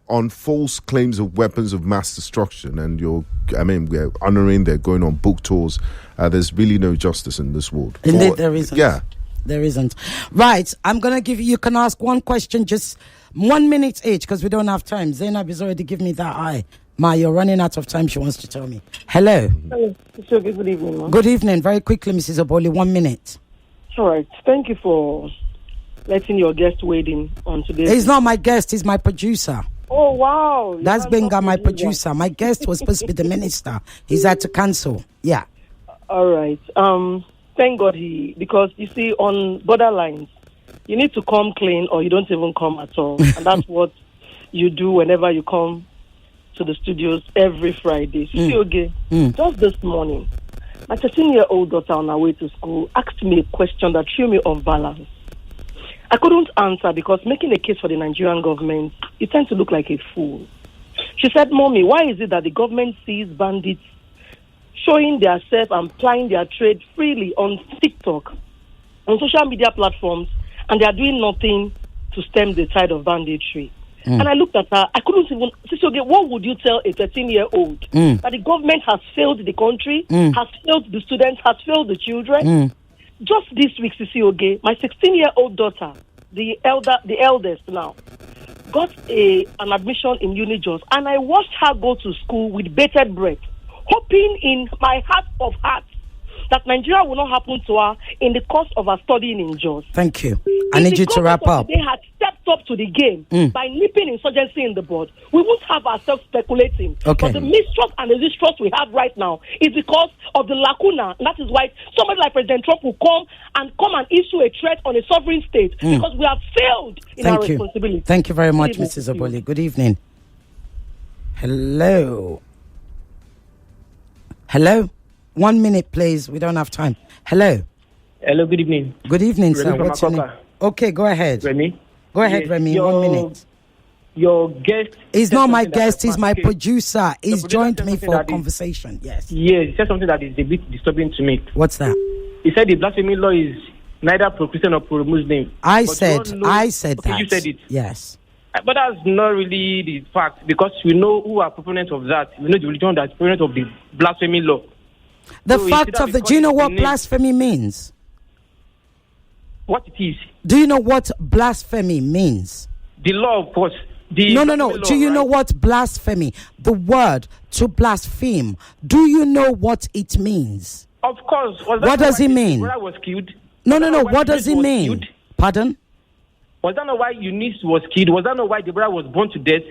on false claims of weapons of mass destruction, and we're honoring, they're going on book tours. There's really no justice in this world. Indeed, there isn't. Yeah. There isn't. Right, I'm going to give you can ask one question, just 1 minute each, because we don't have time. Zainab has already given me that eye. Ma, you're running out of time, she wants to tell me. Hello. Hello. Good evening, ma. Good evening. Very quickly, Mrs. Oboli, 1 minute. All right. Thank you for letting your guest wade in on today. He's not my guest, he's my producer. Oh, wow. That's Benga, my producer. My guest was supposed to be the minister. He's had to cancel. Yeah. All right. Thank God because you see, on borderlines, you need to come clean or you don't even come at all. And that's what you do whenever you come to the studios every Friday. Just this morning, my 13-year-old daughter on her way to school asked me a question that threw me off balance. I couldn't answer because making a case for the Nigerian government, you tend to look like a fool. She said, "Mommy, why is it that the government sees bandits showing themselves and plying their trade freely on TikTok, on social media platforms, and they are doing nothing to stem the tide of banditry?" And I looked at her. I couldn't even... what would you tell a 13-year-old? That the government has failed the country, has failed the students, has failed the children? Just this week, Sisi, my 16-year-old daughter, the eldest now, got an admission in Unijos, and I watched her go to school with bated breath, hoping in my heart of hearts that Nigeria will not happen to her in the course of her studying in Jos. Thank you. I need you to wrap up. They had stepped up to the game by nipping insurgency in the bud. We won't have ourselves speculating. Okay. But the mistrust and the distrust we have right now is because of the lacuna. And that is why somebody like President Trump will come and issue a threat on a sovereign state because we have failed in our responsibility. Thank you very much, Mrs. Oboli. Good evening. Hello. 1 minute, please. We don't have time. Hello. Hello, good evening. Good evening, sir. What's your name? Okay, go ahead. Remy? Go ahead, Remy. 1 minute. Your guest... He's not my guest. He's my producer. He's joined me for a conversation. Yes. Yes, he said something that is a bit disturbing to me. What's that? He said the blasphemy law is neither pro-Christian or pro-Muslim. I said that. You said it. Yes. But that's not really the fact, because we know who are proponents of that. We know the religion that's proponent of the blasphemy law. The fact of do you know what blasphemy means? what it is. Do you know what blasphemy means? The law, of course. No. Do you know what blasphemy? The word to blaspheme. Do you know what it means? Of course. What does it mean? Brother was killed. No. What does it mean? Pardon? Was that not why Eunice was killed? Was that not why the brother was born to death?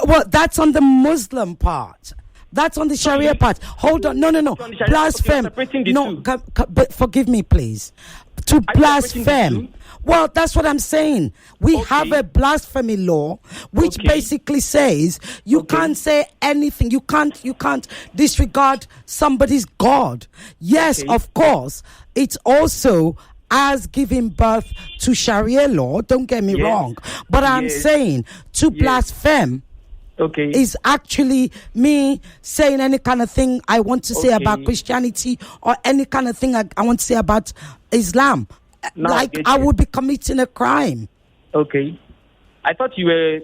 Well, that's on the Muslim part. That's on the Sharia part. Hold on. No. Blaspheme. No, but forgive me, please. To blaspheme. Well, that's what I'm saying. We have a blasphemy law, which basically says you can't say anything. You can't disregard somebody's God. Yes, of course. It's also as giving birth to Sharia law. Don't get me wrong. But I'm saying to blaspheme is actually me saying any kind of thing I want to say about Christianity or any kind of thing I want to say about Islam. Now, I would be committing a crime. Okay. I thought you were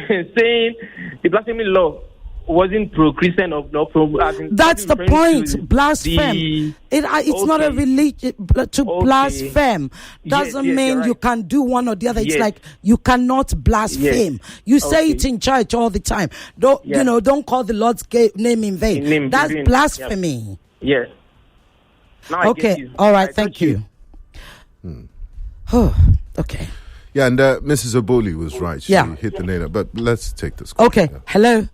saying the blasphemy law wasn't pro-Christian or no pro. That's the point. Blaspheme. It's not a religion. To blaspheme doesn't mean you can do one or the other. It's like you cannot blaspheme. You say it in church all the time. Don't call the Lord's name in vain. That's blasphemy. Yes. Okay. All right. Thank you. Okay. Yeah, and Mrs. Oboli was right. She hit the nail. But let's take this call. Okay. Hello.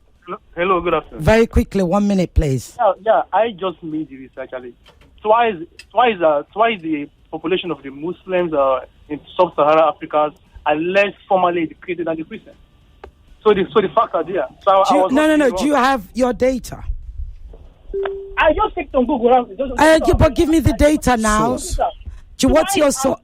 Hello, good afternoon. Very quickly, 1 minute, please. Yeah, I just made the research actually. Twice the population of the Muslims in sub-Saharan Africa are less formally educated than the Christians. So the facts are there. So no. Do you have your data? I just checked on Google. But give me the data now. What's your source?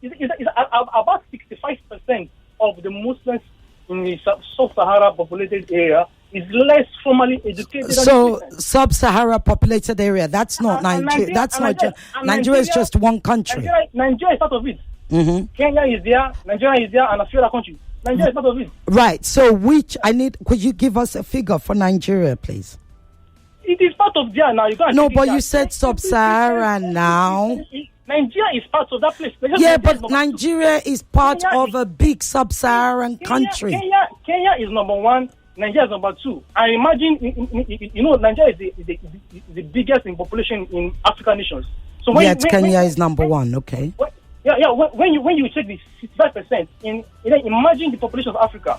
About 65% of the Muslims in the sub-Saharan populated area is less formally educated. So sub-Sahara populated area. That's not Nigeria. That's not just Nigeria. Is just one country. Nigeria is part of it. Mm-hmm. Kenya is there. Nigeria is there, and a few other countries. Nigeria is part of it. Right. So could you give us a figure for Nigeria, please? It is part of there now. But you said sub-Saharan now. Nigeria is part of that place. But Nigeria is part of a big sub-Saharan country. Kenya is number one. Nigeria is number two. I imagine, Nigeria is the biggest in population in African nations. So Kenya is number one. Okay. When you check the 65%, imagine the population of Africa.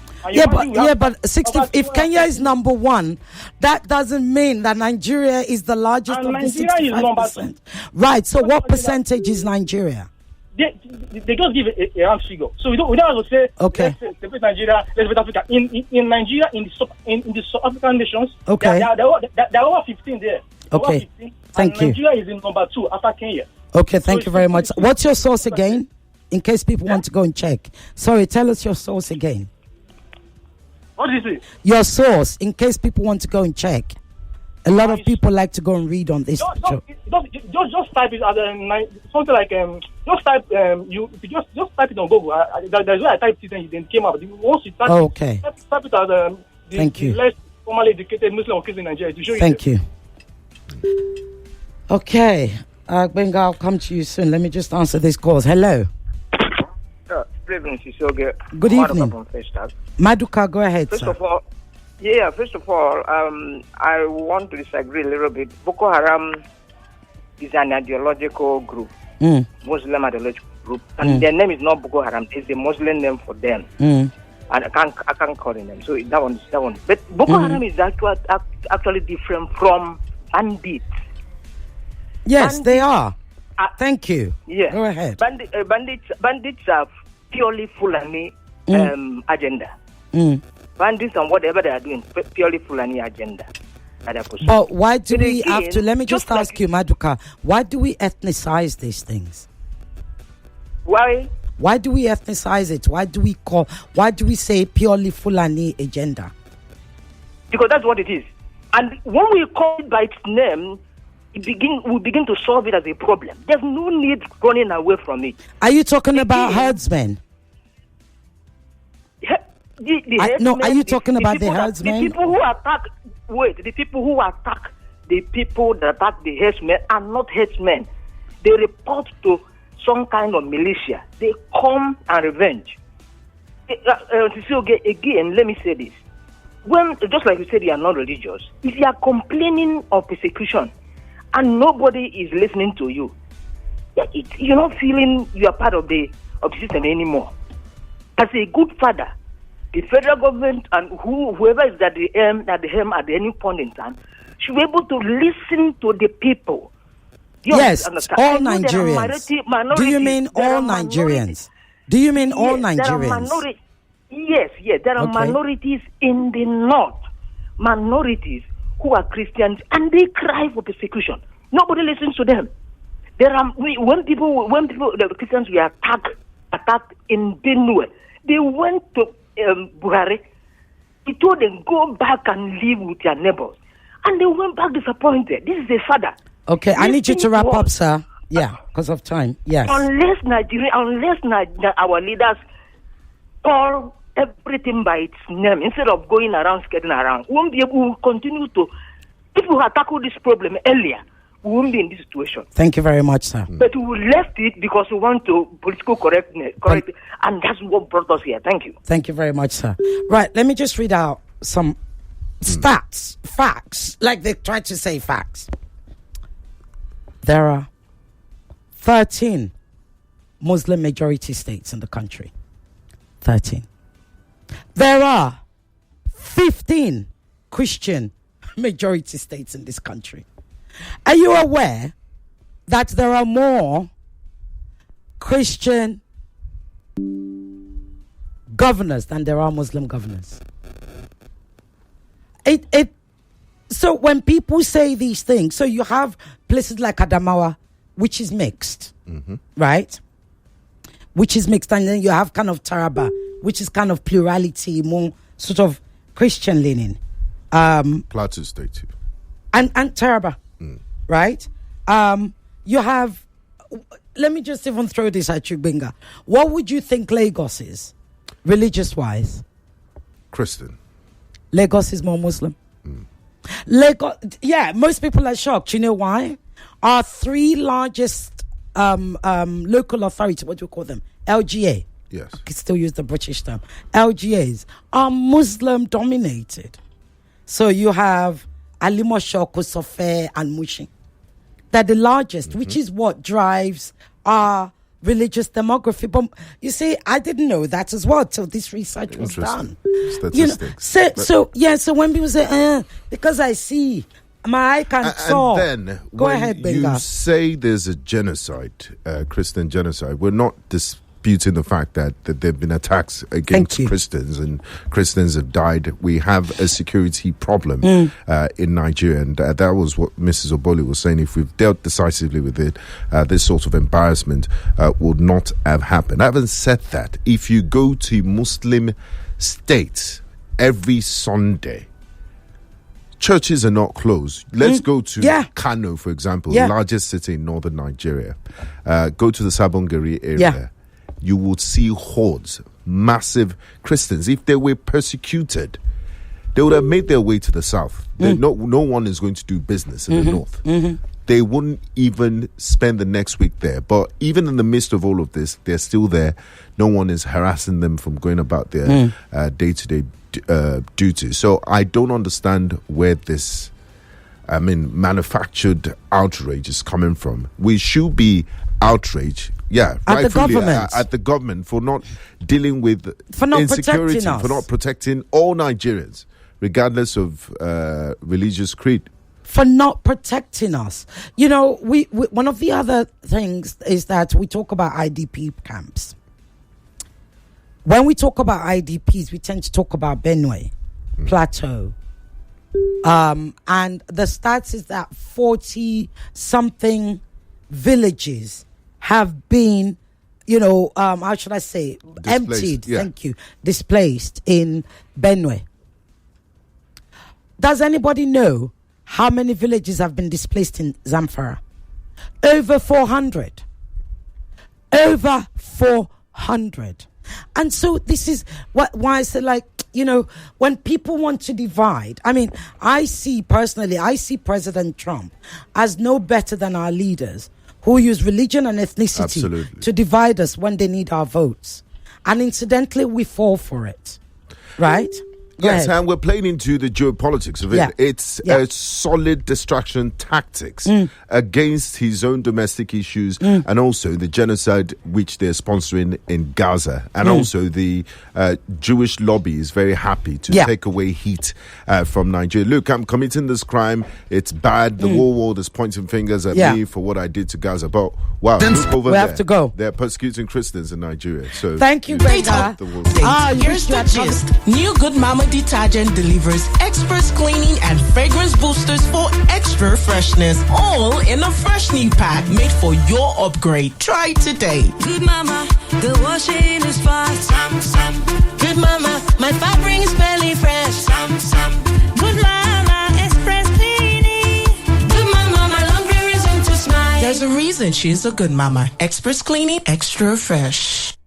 But if Kenya is number one, that doesn't mean that Nigeria is the largest of the 65%. Right. So what percentage is Nigeria? They just give a round figure. So we don't have to say, let's separate Nigeria, let's separate Africa. In Nigeria, in the Sub-African nations, there are over 15 there. Okay. Thank you. Nigeria is in number 2 after Kenya. Okay, thank you very much. What's your source again? In case people want to go and check. Sorry, tell us your source again. What did you say? Your source, in case people want to go and check. A lot of people like to go and read on this. Just type it as something like just type just type it on Google. That's why I typed it and then came up. Once you type type it as the less formally educated Muslim or Christian in Nigeria to show you. Thank you. Okay, Benga, I'll come to you soon. Let me just answer these calls. Hello. Good evening, Good evening. Maduka, go ahead, First of all, I want to disagree a little bit. Boko Haram is an ideological group, Muslim ideological group, and their name is not Boko Haram. It's a Muslim name for them, and I can't call them. So that one. But Boko Haram is actually different from bandits. Yes, they are. Thank you. Yeah. Go ahead. Bandits are purely Fulani agenda. Bandits and whatever they are doing, purely Fulani agenda. But why do we have to, let me just ask you, Maduka, why do we ethnicize these things? Why? Why do we ethnicize it? Why do we say purely Fulani agenda? Because that's what it is. And when we call it by its name, we begin to solve it as a problem. There's no need running away from it. Are you talking about herdsmen? Are you talking about the herdsmen? The people who attack the people that attack the herdsmen are not herdsmen. They report to some kind of militia. They come and revenge. Again, let me say this. When, just like you said, you are not religious, if you are complaining of persecution and nobody is listening to you, you're not feeling you are part of the system anymore. As a good father, the federal government and whoever is at the helm at any point in time should be able to listen to the people. Yes, all Nigerians. Do you mean all Nigerians? Do you mean all Nigerians? Yes, there are minorities in the north, minorities who are Christians, and they cry for persecution. Nobody listens to them. There are when the Christians were attacked in Benue, they went to Buhari. He told them go back and live with your neighbors, and they went back disappointed. This is a father. Okay, I need you to wrap up, sir. Yeah, because of time. Yes. Unless our leaders call everything by its name instead of going around, skating around, we won't be able to continue to. If we had tackled this problem earlier, we won't be in this situation. Thank you very much, sir. But we left it because we want to political correct, and that's what brought us here. Thank you. Thank you very much, sir. Right, let me just read out some stats, facts, like they try to say facts. There are 13 Muslim majority states in the country. 13. There are 15 Christian majority states in this country. Are you aware that there are more Christian governors than there are Muslim governors? So when people say these things, so you have places like Adamawa, which is mixed, right? Which is mixed, and then you have kind of Taraba, which is kind of plurality, more sort of Christian leaning. Plateau State too. And Taraba, right? You have, let me just even throw this at you, Binga. What would you think Lagos is, religious-wise? Christian. Lagos is more Muslim. Lagos, yeah, most people are shocked. You know why? Our three largest local authorities, what do you call them? LGA. Yes. I can still use the British term. LGAs are Muslim dominated. So you have Alimosho, Kosofe, and Mushin. They're the largest, which is what drives our religious demography. But you see, I didn't know that as well till this research was done. Statistics. So when people say, because I see, my eye can saw. And then, Go ahead, Benga. You say there's a genocide, Christian genocide, we're not disputing the fact that there have been attacks against Christians and Christians have died. We have a security problem in Nigeria, and that was what Mrs. Oboli was saying. If we've dealt decisively with it, this sort of embarrassment would not have happened. Having said that, if you go to Muslim states every Sunday, churches are not closed. Let's go to Kano, for example, the largest city in northern Nigeria. Go to the Sabongari area. Yeah. You would see hordes, massive Christians. If they were persecuted, they would have made their way to the south. No one is going to do business in the north. They wouldn't even spend the next week there. But even in the midst of all of this, they're still there. No one is harassing them from going about their day-to-day duties. So I don't understand where this, manufactured outrage is coming from. We should be outraged, at the government for not dealing with insecurity, for not protecting all Nigerians, regardless of religious creed. For not protecting us. You know, we one of the other things is that we talk about IDP camps. When we talk about IDPs, we tend to talk about Benue, Plateau. And the stats is that 40-something villages have been, how should I say, emptied, displaced in Benue. Does anybody know how many villages have been displaced in Zamfara? Over 400. Over 400. And so this is why I say, when people want to divide, I see President Trump as no better than our leaders who use religion and ethnicity to divide us when they need our votes. And incidentally, we fall for it. Right? Yes, and we're playing into the geopolitics of it. Yeah. It's a solid distraction tactics against his own domestic issues and also the genocide which they're sponsoring in Gaza. And also the Jewish lobby is very happy to take away heat from Nigeria. Look, I'm committing this crime. It's bad. The whole world is pointing fingers at me for what I did to Gaza. But wow, look over there. Have to go. They're persecuting Christians in Nigeria. So thank you, Brenda. Here's the gist. New Good Mama detergent delivers express cleaning and fragrance boosters for extra freshness, all in a fresh new pack made for your upgrade. Try it today. Good Mama, the washing is fast. Good Mama, my fabric is smelling fresh. Good Mama, express cleaning. Good Mama, my laundry reason to smile. There's a reason she's a good mama. Express cleaning, extra fresh.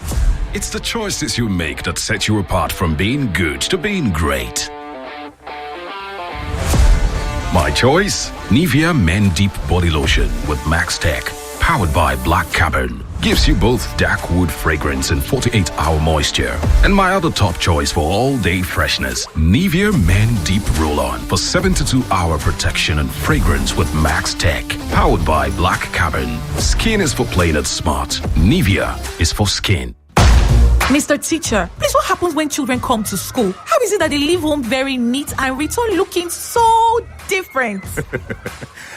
It's the choices you make that set you apart from being good to being great. My choice? Nivea Men Deep Body Lotion with Max Tech, powered by Black Carbon. Gives you both dark wood fragrance and 48-hour moisture. And my other top choice for all-day freshness, Nivea Men Deep Roll-On for 72-hour protection and fragrance with Max Tech, powered by Black Carbon. Skin is for playing it smart. Nivea is for skin. Mr. Teacher, please, what happens when children come to school? How is it that they leave home very neat and return looking so different?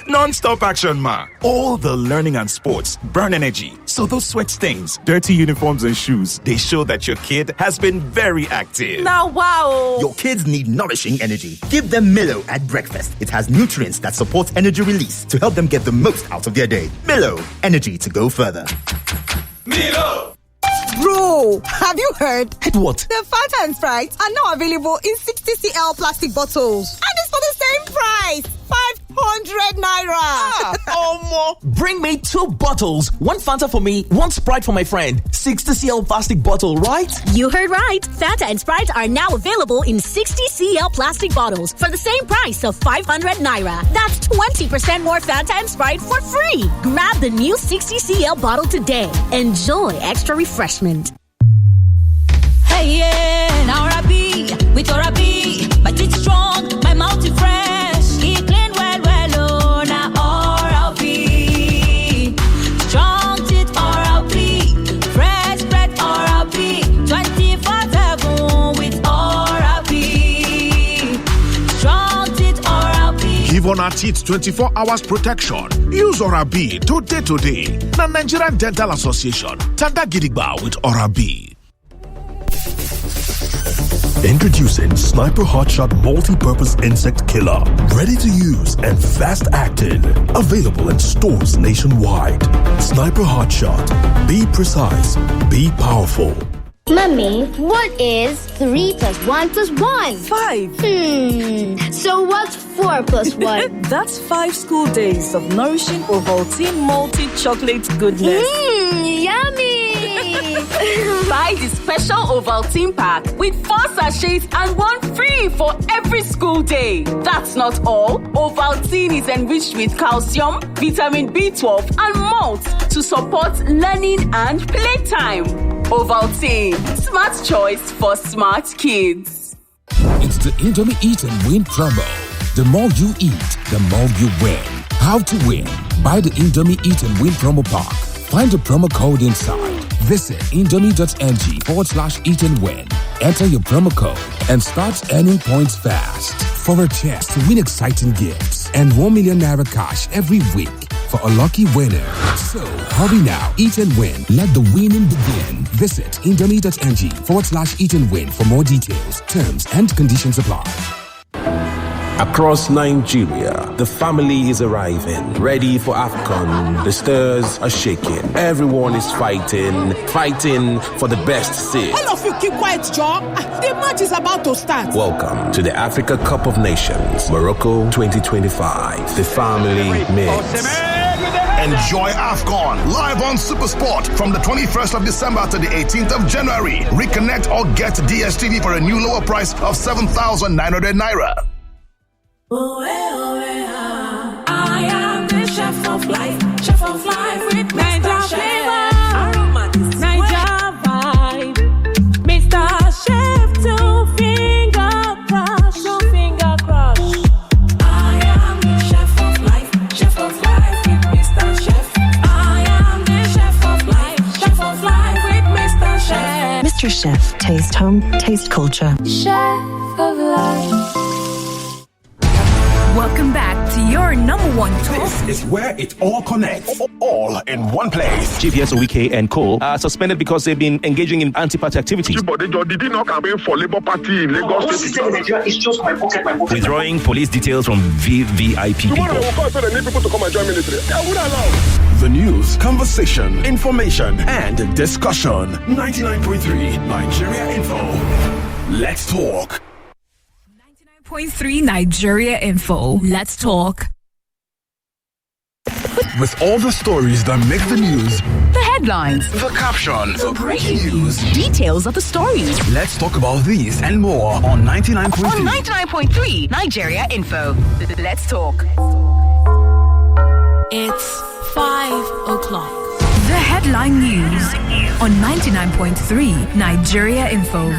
Non-stop action, ma. All the learning and sports burn energy. So those sweat stains, dirty uniforms and shoes, they show that your kid has been very active. Now, wow. Your kids need nourishing energy. Give them Milo at breakfast. It has nutrients that support energy release to help them get the most out of their day. Milo, energy to go further. Milo! Bro, have you heard? What? The Fanta and Sprite are now available in 60cl plastic bottles. And it's for the same price. 500 naira. Omo. Bring me 2 bottles. 1 Fanta for me, 1 Sprite for my friend. 60cl plastic bottle, right? You heard right. Fanta and Sprite are now available in 60cl plastic bottles for the same price of 500 naira. That's 20% more Fanta and Sprite for free. Grab the new 60cl bottle today. Enjoy extra refreshment. Hey, yeah. Now Orabi, with Orabi. My teeth strong, my mouth is fresh. Keep clean well, oh. Now Orabi. Strong teeth, Orabi. Fresh bread, Orabi. 24/7 with Orabi. Strong teeth, Orabi. Give on our teeth 24 hours protection. Use Orabi today. The Nigerian Dental Association. Tanda Gidigba with Orabi. Introducing Sniper Hotshot Multi-Purpose Insect Killer. Ready to use and fast acting. Available in stores nationwide. Sniper Hotshot. Be precise. Be powerful. Mummy, what is 3 + 1 + 1? 5. So what's 4 + 1? That's 5 school days of nourishing Ovaltine multi-chocolate goodness. Yummy! Buy the special Ovaltine pack with 4 sachets and 1 free for every school day. That's not all. Ovaltine is enriched with calcium, vitamin B12 and malt to support learning and playtime. Ovaltine, smart choice for smart kids. It's the Indomie Eat and Win promo. The more you eat, the more you win. How to win? Buy the Indomie Eat and Win promo pack. Find the promo code inside. Visit indomie.ng/eat and win. Enter your promo code and start earning points fast for a chance to win exciting gifts and 1 million naira cash every week for a lucky winner. So hurry now, eat and win. Let the winning begin. Visit indomie.ng/eat and win for more details. Terms and conditions apply. Across Nigeria, the family is arriving, ready for AFCON. The stirrs are shaking. Everyone is fighting for the best seat. All of you keep quiet, Joe. The match is about to start. Welcome to the Africa Cup of Nations, Morocco 2025. The family meets. Enjoy AFCON live on Supersport from the 21st of December to the 18th of January. Reconnect or get DSTV for a new lower price of 7,900 naira. I am the chef of life with Mr. Chef. Niger vibe, Mr. Chef, two finger crush. I am the chef of life with Mr. Chef. I am the chef of life with Mr. Chef. Mr. Chef, taste home, taste culture. Chef of life. Welcome back to your number one talk. This is where it all connects. All in one place. GVS Owike and Co. are suspended because they've been engaging in anti-party activities. Did he not campaign for Labour Party in Lagos State? It's just my pocket. Withdrawing police details from VVIP people. Tomorrow I will call need people to come and join military. I would allow. The news, conversation, information, and discussion. 99.3 Nigeria Info. Let's talk. 99.3 Nigeria Info. Let's talk. With all the stories that make the news, The headlines, the caption, the breaking news, details of the stories. let's talk about these and more on 99.3. On 99.3 Nigeria Info. Let's talk. It's 5:00. The headline news on 99.3 Nigeria Info.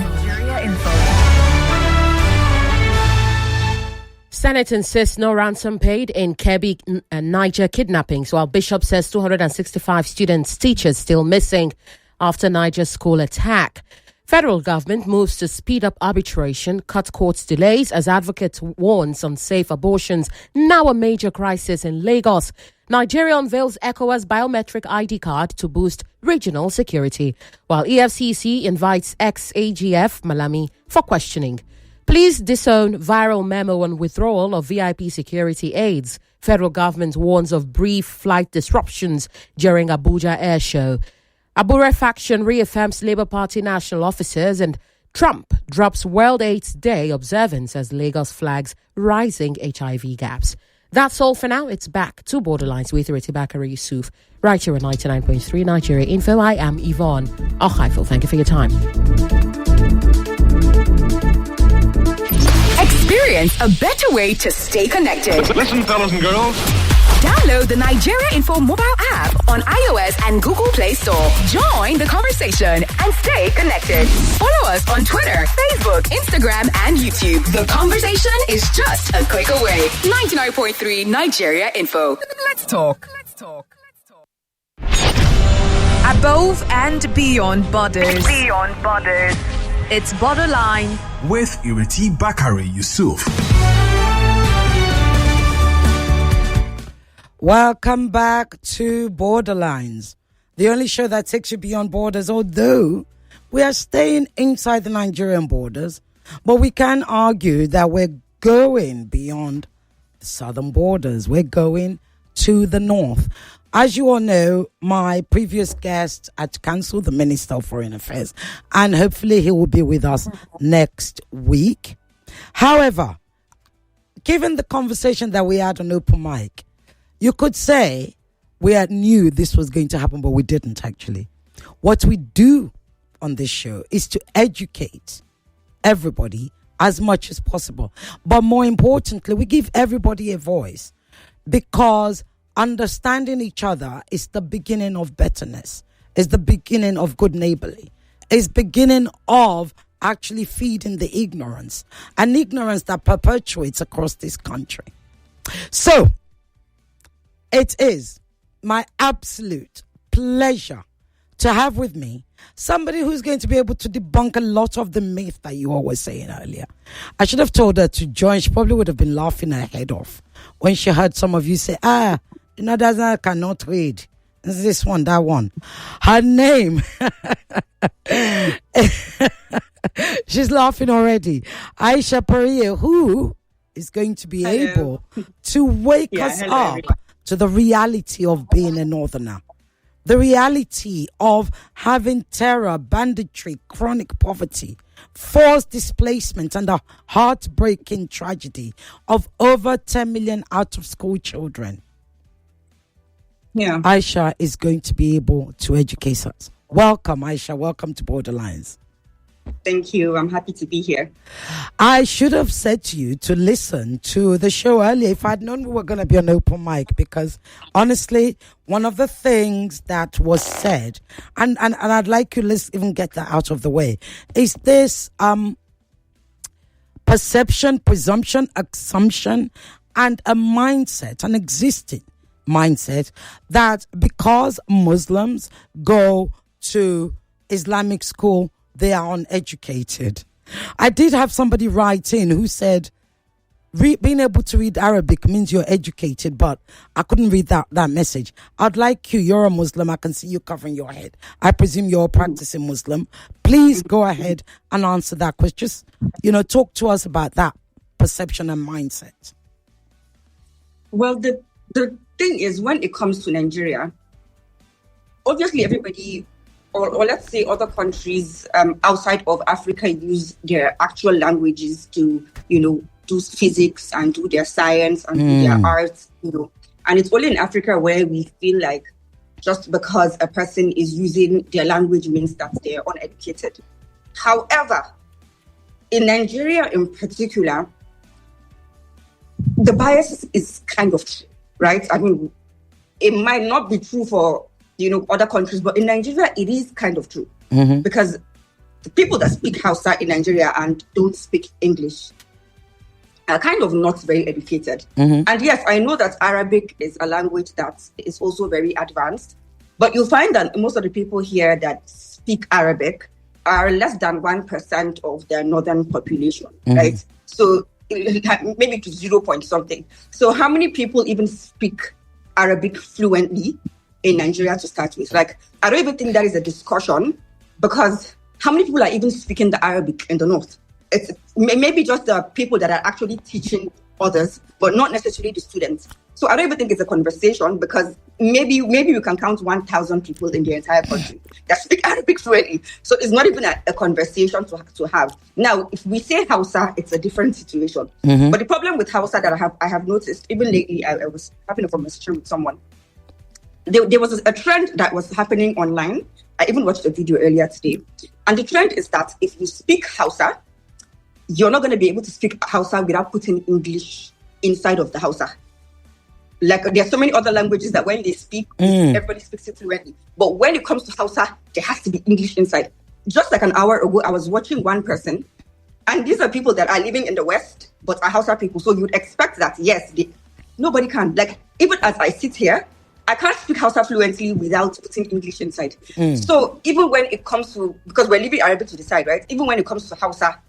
Senate insists no ransom paid in Kebbi and Niger kidnappings, while Bishop says 265 students, teachers still missing after Niger school attack. Federal government moves to speed up arbitration, cut court delays as advocate warns on safe abortions. Now a major crisis in Lagos. Nigeria unveils ECOWAS biometric ID card to boost regional security, while EFCC invites ex-AGF Malami for questioning. Police disown viral memo on withdrawal of VIP security aids. Federal government warns of brief flight disruptions during Abuja air show. Abure faction reaffirms Labour Party national officers, and Trump drops World AIDS Day observance as Lagos flags rising HIV gaps. That's all for now. It's back to Borderlines with Ireti Bakare-Yusuf, right here at 99.3 Nigeria Info. I am Yvonne Ochaifel. Thank you for your time. Experience a better way to stay connected. Listen, fellas and girls. Download the Nigeria Info mobile app on iOS and Google Play Store. Join the conversation and stay connected. Follow us on Twitter, Facebook, Instagram, and YouTube. The conversation is just a click away. 99.3 Nigeria Info. Let's talk. Above and beyond borders. It's Borderline With Ireti Bakare-Yusuf. Welcome back to Borderlines, the only show that takes you beyond borders, although we are staying inside the Nigerian borders, but we can argue that we're going beyond the southern borders. We're going to the north. As you all know, my previous guest had cancelled, the Minister of Foreign Affairs, and hopefully he will be with us next week. However, given the conversation that we had on open mic, you could say we had knew this was going to happen, but we didn't actually. What we do on this show is to educate everybody as much as possible. But more importantly, we give everybody a voice, because understanding each other is the beginning of betterness, is the beginning of good neighborly, is beginning of actually feeding the ignorance, and ignorance that perpetuates across this country. So, it is my absolute pleasure to have with me somebody who's going to be able to debunk a lot of the myth that you all were saying earlier. I should have told her to join. She probably would have been laughing her head off when she heard some of you say, that cannot read. This one, that one. Her name. She's laughing already. Aisha Paria, who is going to be able to wake us up to the reality of being a northerner. The reality of having terror, banditry, chronic poverty, forced displacement, and the heartbreaking tragedy of over 10 million out-of-school children. Yeah. Aisha is going to be able to educate us. Welcome, Aisha. Welcome to Borderlines. Thank you. I'm happy to be here. I should have said to you to listen to the show earlier if I'd known we were going to be on open mic, because honestly, one of the things that was said, and I'd like you to even get that out of the way, is this perception, presumption, assumption, and a mindset, an existing mindset, that because Muslims go to Islamic school, they are uneducated. I did have somebody write in who said, being able to read Arabic means you're educated, but I couldn't read that message. I'd like you're a Muslim, I can see you covering your head. I presume you're a practicing Muslim. Please go ahead and answer that question. Just, talk to us about that perception and mindset. Well, the thing is, when it comes to Nigeria, obviously everybody, or let's say other countries outside of Africa, use their actual languages to, do physics and do their science and do their arts, And it's only in Africa where we feel like just because a person is using their language means that they're uneducated. However, in Nigeria in particular, the bias is kind of true, right? I mean, it might not be true for other countries, but in Nigeria, it is kind of true. Because the people that speak Hausa in Nigeria and don't speak English are kind of not very educated. And yes, I know that Arabic is a language that is also very advanced, but you'll find that most of the people here that speak Arabic are less than 1% of the northern population, right? So maybe to 0 point something. So how many people even speak Arabic fluently in Nigeria to start with? Like, I don't even think that is a discussion, because how many people are even speaking the Arabic in the north? It's maybe just the people that are actually teaching others, but not necessarily the students. So I don't even think it's a conversation, because maybe we can count 1,000 people in the entire country that speak Arabic fluently. So it's not even a conversation to have. Now, if we say Hausa, it's a different situation. But the problem with Hausa that I have noticed, even lately, I was having a conversation with someone. There was a trend that was happening online. I even watched a video earlier today. And the trend is that if you speak Hausa, you're not going to be able to speak Hausa without putting English inside of the Hausa. Like, there are so many other languages that when they speak, everybody speaks it fluently. But when it comes to Hausa, there has to be English inside. Just like an hour ago, I was watching one person, and these are people that are living in the West, but are Hausa people. So you would expect that, yes, nobody can. Like, even as I sit here, I can't speak Hausa fluently without putting English inside. So even when it comes to, because we're leaving Arabic to the side, right? Even when it comes to Hausa,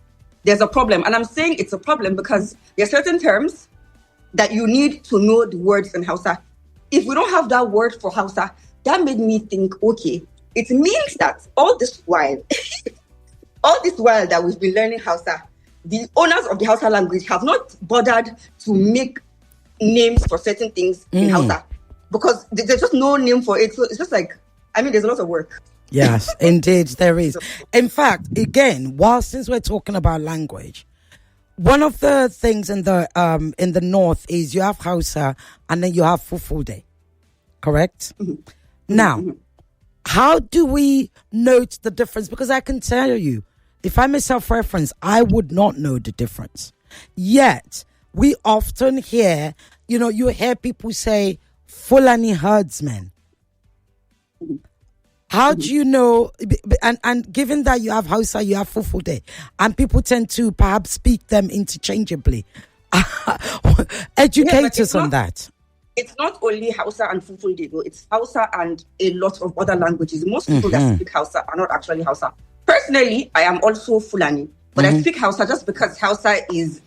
there's a problem. And I'm saying it's a problem because there are certain terms that you need to know the words in Hausa. If we don't have that word for Hausa, that made me think, okay, it means that all this while that we've been learning Hausa, the owners of the Hausa language have not bothered to make names for certain things in Hausa, because there's just no name for it. So it's just like, I mean, there's a lot of work. Yes, indeed, there is. In fact, again, since we're talking about language, one of the things in the north is you have Hausa and then you have Fulfulde, correct? Now, how do we note the difference? Because I can tell you, if I'm a self-reference, I would not know the difference. Yet, we often hear, you hear people say, Fulani herdsmen. How do you know? And given that you have Hausa, you have Fulfulde, and people tend to perhaps speak them interchangeably. Educate us on that. It's not only Hausa and Fulfulde, though. It's Hausa and a lot of other languages. Most people that speak Hausa are not actually Hausa. Personally, I am also Fulani, but I speak Hausa just because Hausa is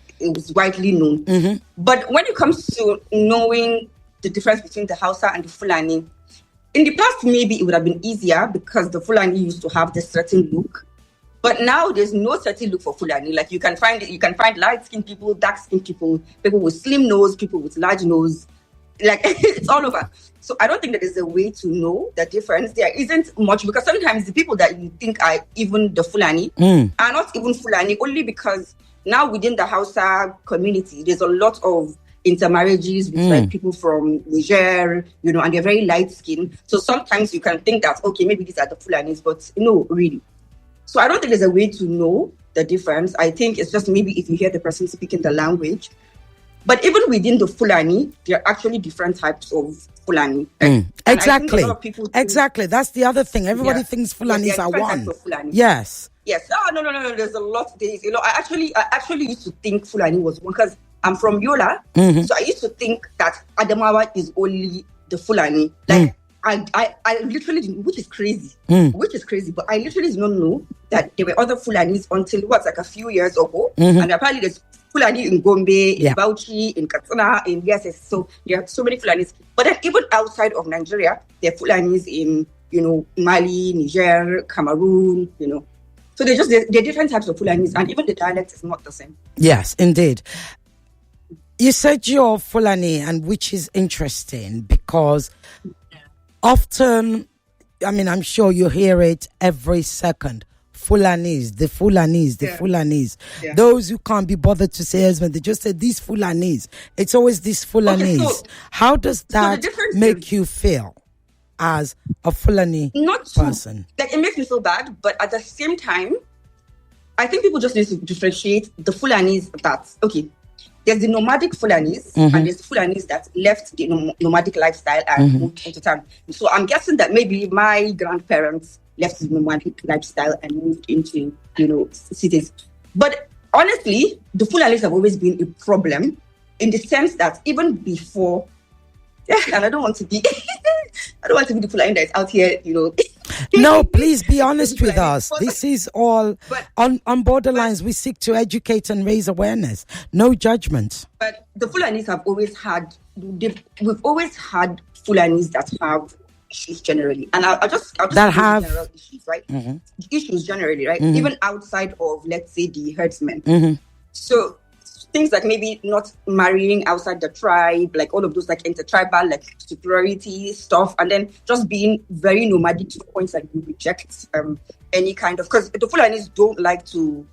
widely known. But when it comes to knowing the difference between the Hausa and the Fulani, in the past, maybe it would have been easier because the Fulani used to have this certain look. But now there's no certain look for Fulani. Like, you can find light-skinned people, dark-skinned people, people with slim nose, people with large nose. Like, it's all over. So I don't think that there's a way to know the difference. There isn't much, because sometimes the people that you think are even the Fulani are not even Fulani, only because now within the Hausa community, there's a lot of intermarriages with like people from Niger, and they're very light skinned. So sometimes you can think that, okay, maybe these are the Fulanis, but no, really. So I don't think there's a way to know the difference. I think it's just maybe if you hear the person speaking the language. But even within the Fulani, there are actually different types of Fulani. Exactly. Exactly. That's the other thing. Everybody thinks Fulanis are one. Yes. Yes. Oh, no. There's a lot. I actually used to think Fulani was one because I'm from Yola. So I used to think that Adamawa is only the Fulani. Like, I literally didn't, which is crazy. But I literally did not know that there were other Fulanis until a few years ago. And apparently there's Fulani in Gombe, in Bauchi, in Katsina, in yes. So there are so many Fulanis. But then even outside of Nigeria, there are Fulanis in, Mali, Niger, Cameroon, So they're different types of Fulanis, and even the dialect is not the same. Yes, indeed. You said you're Fulani, and which is interesting because often, I'm sure you hear it every second. The Fulanis. Yeah. Those who can't be bothered to say husband, they just say these Fulanis. It's always these Fulanis. Okay, so, how does that make you feel as a Fulani person? It makes me feel bad, but at the same time, I think people just need to differentiate the Fulanis there's the nomadic Fulanis and there's Fulanis that left the nomadic lifestyle and moved into town. So I'm guessing that maybe my grandparents left the nomadic lifestyle and moved into, cities. But honestly, the Fulanis have always been a problem in the sense that even before, and I don't want to be the Fulani that's out here, No, please be honest with us. This is all on borderlines. We seek to educate and raise awareness. No judgment. But the Fulanis have always had, we've always had Fulanis that have issues generally. And I'll just have general issues, right? Issues generally, right? Even outside of, let's say, the herdsmen. So things like maybe not marrying outside the tribe, like all of those intertribal, superiority stuff, and then just being very nomadic to the point that you reject any kind of, because the Fulanis don't like to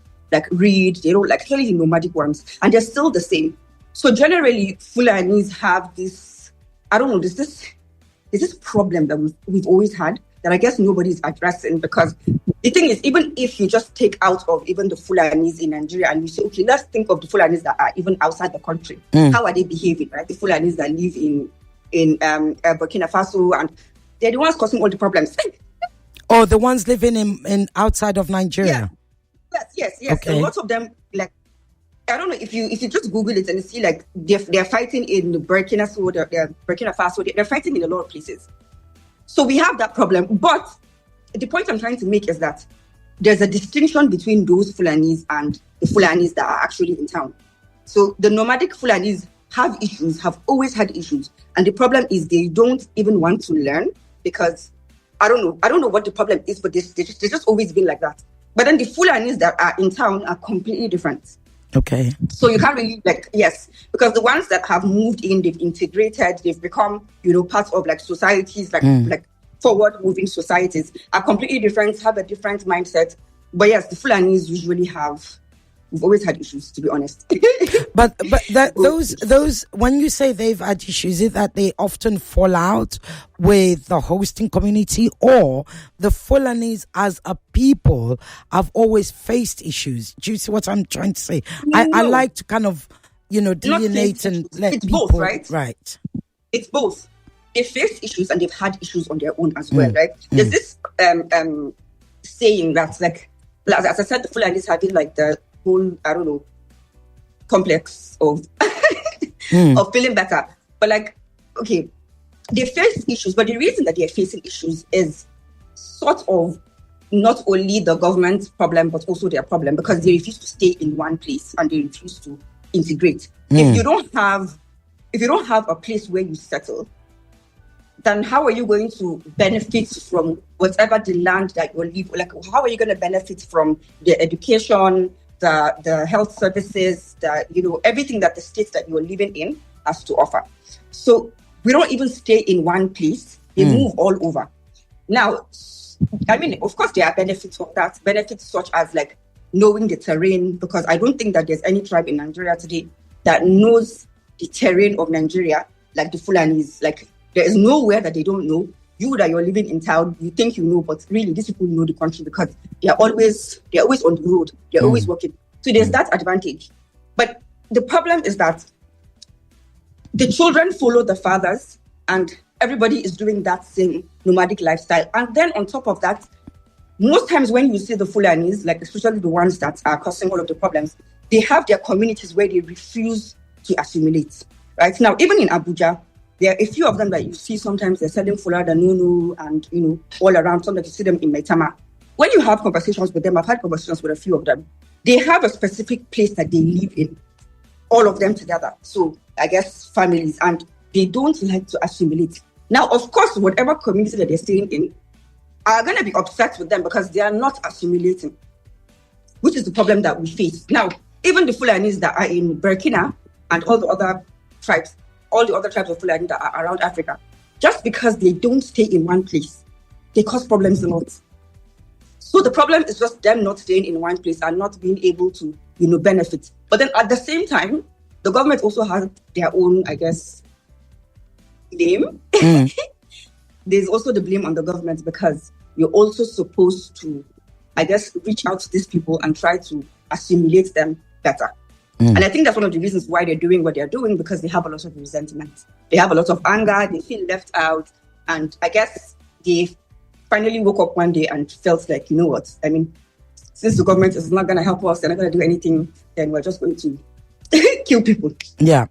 read, they don't like, especially the nomadic ones, and they're still the same. So generally, Fulanis have this, I don't know, there's this problem that we've always had that I guess nobody's addressing, because the thing is, even if you just take out of even the Fulanis in Nigeria and you say, okay, let's think of the Fulanis that are even outside the country. How are they behaving, right? The Fulanis that live in Burkina Faso, and they're the ones causing all the problems. Oh, the ones living in outside of Nigeria. Yes. Okay. A lot of them, I don't know, if you just Google it and you see they're fighting in Burkina Faso, they're fighting in a lot of places. So we have that problem. But the point I'm trying to make is that there's a distinction between those Fulanis and the Fulanis that are actually in town. So the nomadic Fulanis have issues, have always had issues. And the problem is they don't even want to learn, because I don't know what the problem is, but they've just always been like that. But then the Fulanis that are in town are completely different. Okay. So you can't really because the ones that have moved in, they've integrated, they've become, part of societies, forward moving societies, are completely different, have a different mindset. But yes, the Fulanis usually we've always had issues, to be honest. but those when you say they've had issues, is it that they often fall out with the hosting community, or the Fulanis as a people have always faced issues? Do you see what I'm trying to say? No. I like to kind of delineate and let it's people both, right? Right. It's both. They face issues and they've had issues on their own as well, right? There's this saying that's as I said, the Fulanis having the whole, I don't know, complex of of feeling better. But okay, they face issues, but the reason that they're facing issues is sort of not only the government's problem, but also their problem, because they refuse to stay in one place and they refuse to integrate. If you don't have a place where you settle, then how are you going to benefit from whatever the land that you live? How are you going to benefit from the education, the health services, everything that the states that you're living in has to offer? So we don't even stay in one place. They move all over. Now, of course, there are benefits of that. Benefits such as knowing the terrain, because I don't think that there's any tribe in Nigeria today that knows the terrain of Nigeria like the Fulanis. There is nowhere that they don't know. you that you're living in town, you think you know, but really these people know the country because they're always on the road. They're always working. So there's that advantage. But the problem is that the children follow the fathers and everybody is doing that same nomadic lifestyle. And then on top of that, most times when you see the Fulanis, like especially the ones that are causing all of the problems, they have their communities where they refuse to assimilate. Right now, even in Abuja, there are a few of them that you see sometimes they're selling Fula, Danunu, and all around. Sometimes you see them in Maitama. When you have conversations with them, I've had conversations with a few of them. They have a specific place that they live in, all of them together. So I guess families, and they don't like to assimilate. Now, of course, whatever community that they're staying in are going to be upset with them because they are not assimilating, which is the problem that we face. Now, even the Fulanis that are in Burkina and all the other tribes of Fulani that are around Africa, just because they don't stay in one place, they cause problems a lot. So the problem is just them not staying in one place and not being able to, benefit. But then at the same time, the government also has their own, I guess, blame. There's also the blame on the government because you're also supposed to, I guess, reach out to these people and try to assimilate them better. And I think that's one of the reasons why they're doing what they're doing, because they have a lot of resentment. They have a lot of anger. They feel left out. And I guess they finally woke up one day and felt like, you know what? I mean, since the government is not going to help us, they're not going to do anything, then we're just going to kill people. Yeah.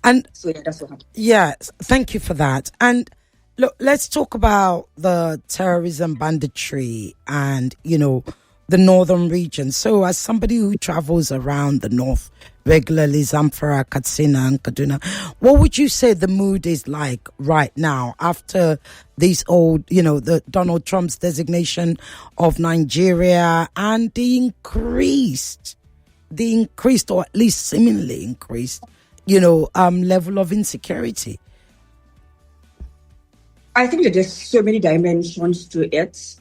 And so, that's what happened. Yeah, thank you for that. And look, let's talk about the terrorism, banditry, and, the northern region. So as somebody who travels around the north regularly, Zamfara, Katsina, and Kaduna, what would you say the mood is like right now after this the Donald Trump's designation of Nigeria and the increased or at least seemingly increased, level of insecurity? I think that there's so many dimensions to it.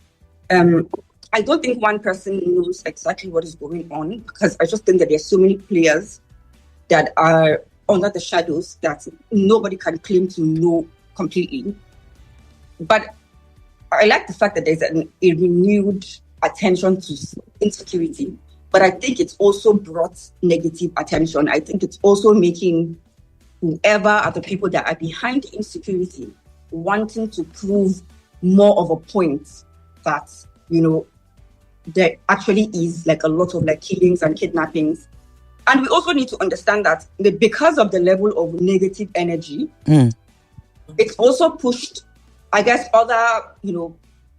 I don't think one person knows exactly what is going on, because I just think that there's so many players that are under the shadows that nobody can claim to know completely. But I like the fact that there's a renewed attention to insecurity. But I think it's also brought negative attention. I think it's also making whoever are the people that are behind the insecurity wanting to prove more of a point that, there actually is like a lot of like killings and kidnappings. And we also need to understand that because of the level of negative energy, it's also pushed, I guess, other,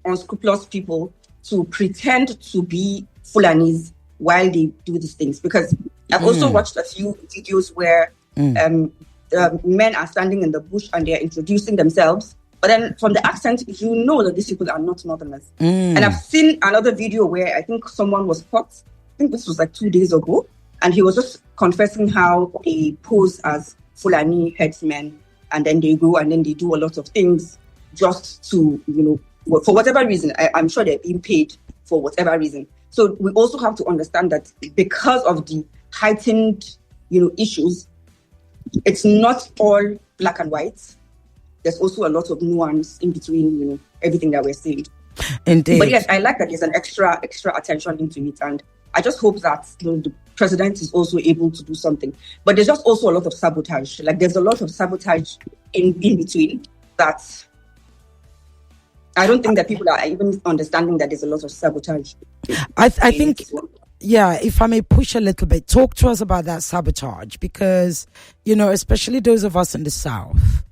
unscrupulous people to pretend to be Fulanis while they do these things. Because I've also watched a few videos where men are standing in the bush and they're introducing themselves. But then from the accent, you know that these people are not Northerners. And I've seen another video where I think someone was caught. I think this was like 2 days ago. And he was just confessing how they pose as Fulani headsmen. And then they go and then they do a lot of things just to, for whatever reason. I'm sure they're being paid for whatever reason. So we also have to understand that because of the heightened, issues, it's not all black and white. There's also a lot of nuance in between, everything that we're seeing. Indeed. But yes, I like that there's an extra attention into it. And I just hope that the president is also able to do something. But there's just also a lot of sabotage. Like there's a lot of sabotage in between that I don't think that people are even understanding that there's a lot of sabotage. I think, if I may push a little bit, talk to us about that sabotage, because, especially those of us in the South,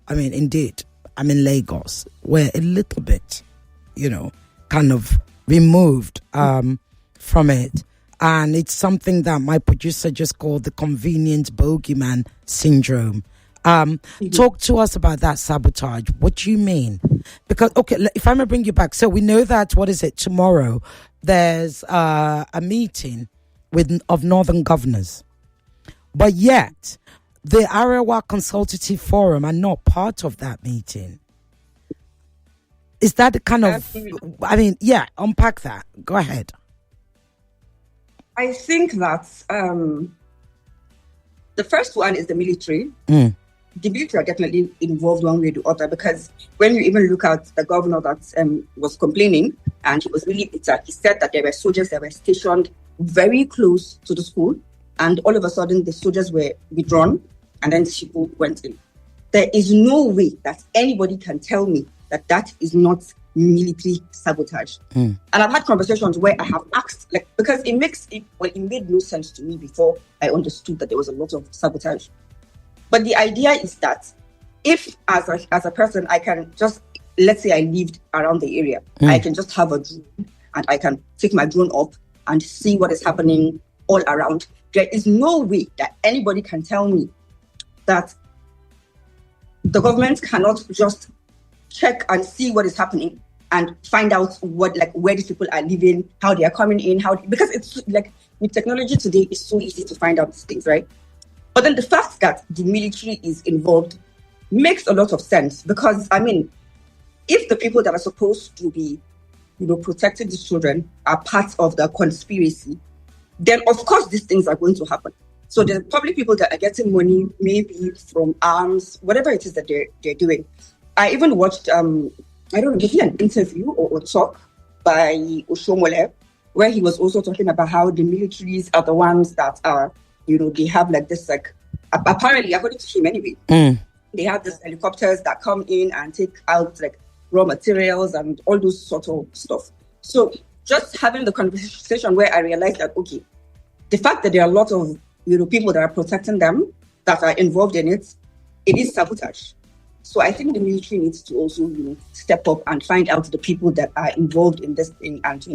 I mean, indeed, I'm in Lagos, we're a little bit, kind of removed from it. And it's something that my producer just called the convenient bogeyman syndrome. Talk to us about that sabotage. What do you mean? Because, okay, if I may bring you back. So we know that, tomorrow, there's a meeting of Northern governors. But yet, the Arewa Consultative Forum are not part of that meeting. Is that the kind of, unpack that. Go ahead. I think that the first one is the military. the military are definitely involved one way or the other, because when you even look at the governor that was complaining, and he was really bitter, he said that there were soldiers that were stationed very close to the school, and all of a sudden the soldiers were withdrawn, and then people went in. There is no way that anybody can tell me that that is not military sabotage. And I've had conversations where I have asked, like, because it made no sense to me before I understood that there was a lot of sabotage. But the idea is that if, as a person, I can just, let's say I lived around the area, I can just have a drone and I can take my drone up and see what is happening all around. There is no way that anybody can tell me that the government cannot just check and see what is happening and find out where these people are living, how they are coming in, because it's like with technology today, it's so easy to find out these things, right? But then the fact that the military is involved makes a lot of sense, because, I mean, if the people that are supposed to be, protecting these children are part of the conspiracy, then of course these things are going to happen. So the public people that are getting money, maybe from arms, whatever it is that they're doing. I even watched, I don't know, maybe an interview or talk by Oshomole, where he was also talking about how the militaries are the ones that are, they have like this, like, apparently, according to him anyway, they have these helicopters that come in and take out like raw materials and all those sort of stuff. So just having the conversation where I realized that, okay, the fact that there are a lot of, people that are protecting them, that are involved in it, it is sabotage. So I think the military needs to also, step up and find out the people that are involved in this thing and,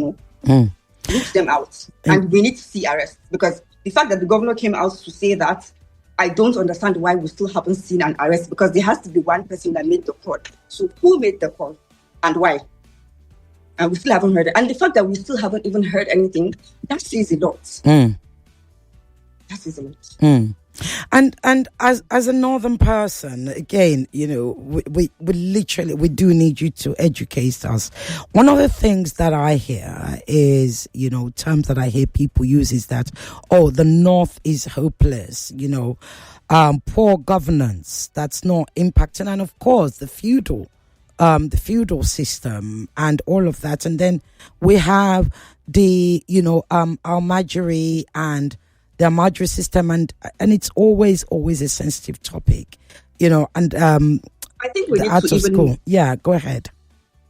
root them out. And we need to see arrests, because the fact that the governor came out to say that, I don't understand why we still haven't seen an arrest, because there has to be one person that made the call. So who made the call and why? And we still haven't heard it. And the fact that we still haven't even heard anything, that says a lot. That says a lot. And as a northern person, again, we literally, we do need you to educate us. One of the things that I hear is, terms that I hear people use is that, the North is hopeless, poor governance, that's not impacting. And of course, the feudal system and all of that. And then we have the, Almajiri and the Almajiri system, and it's always a sensitive topic, and I think we need to school. Yeah, go ahead.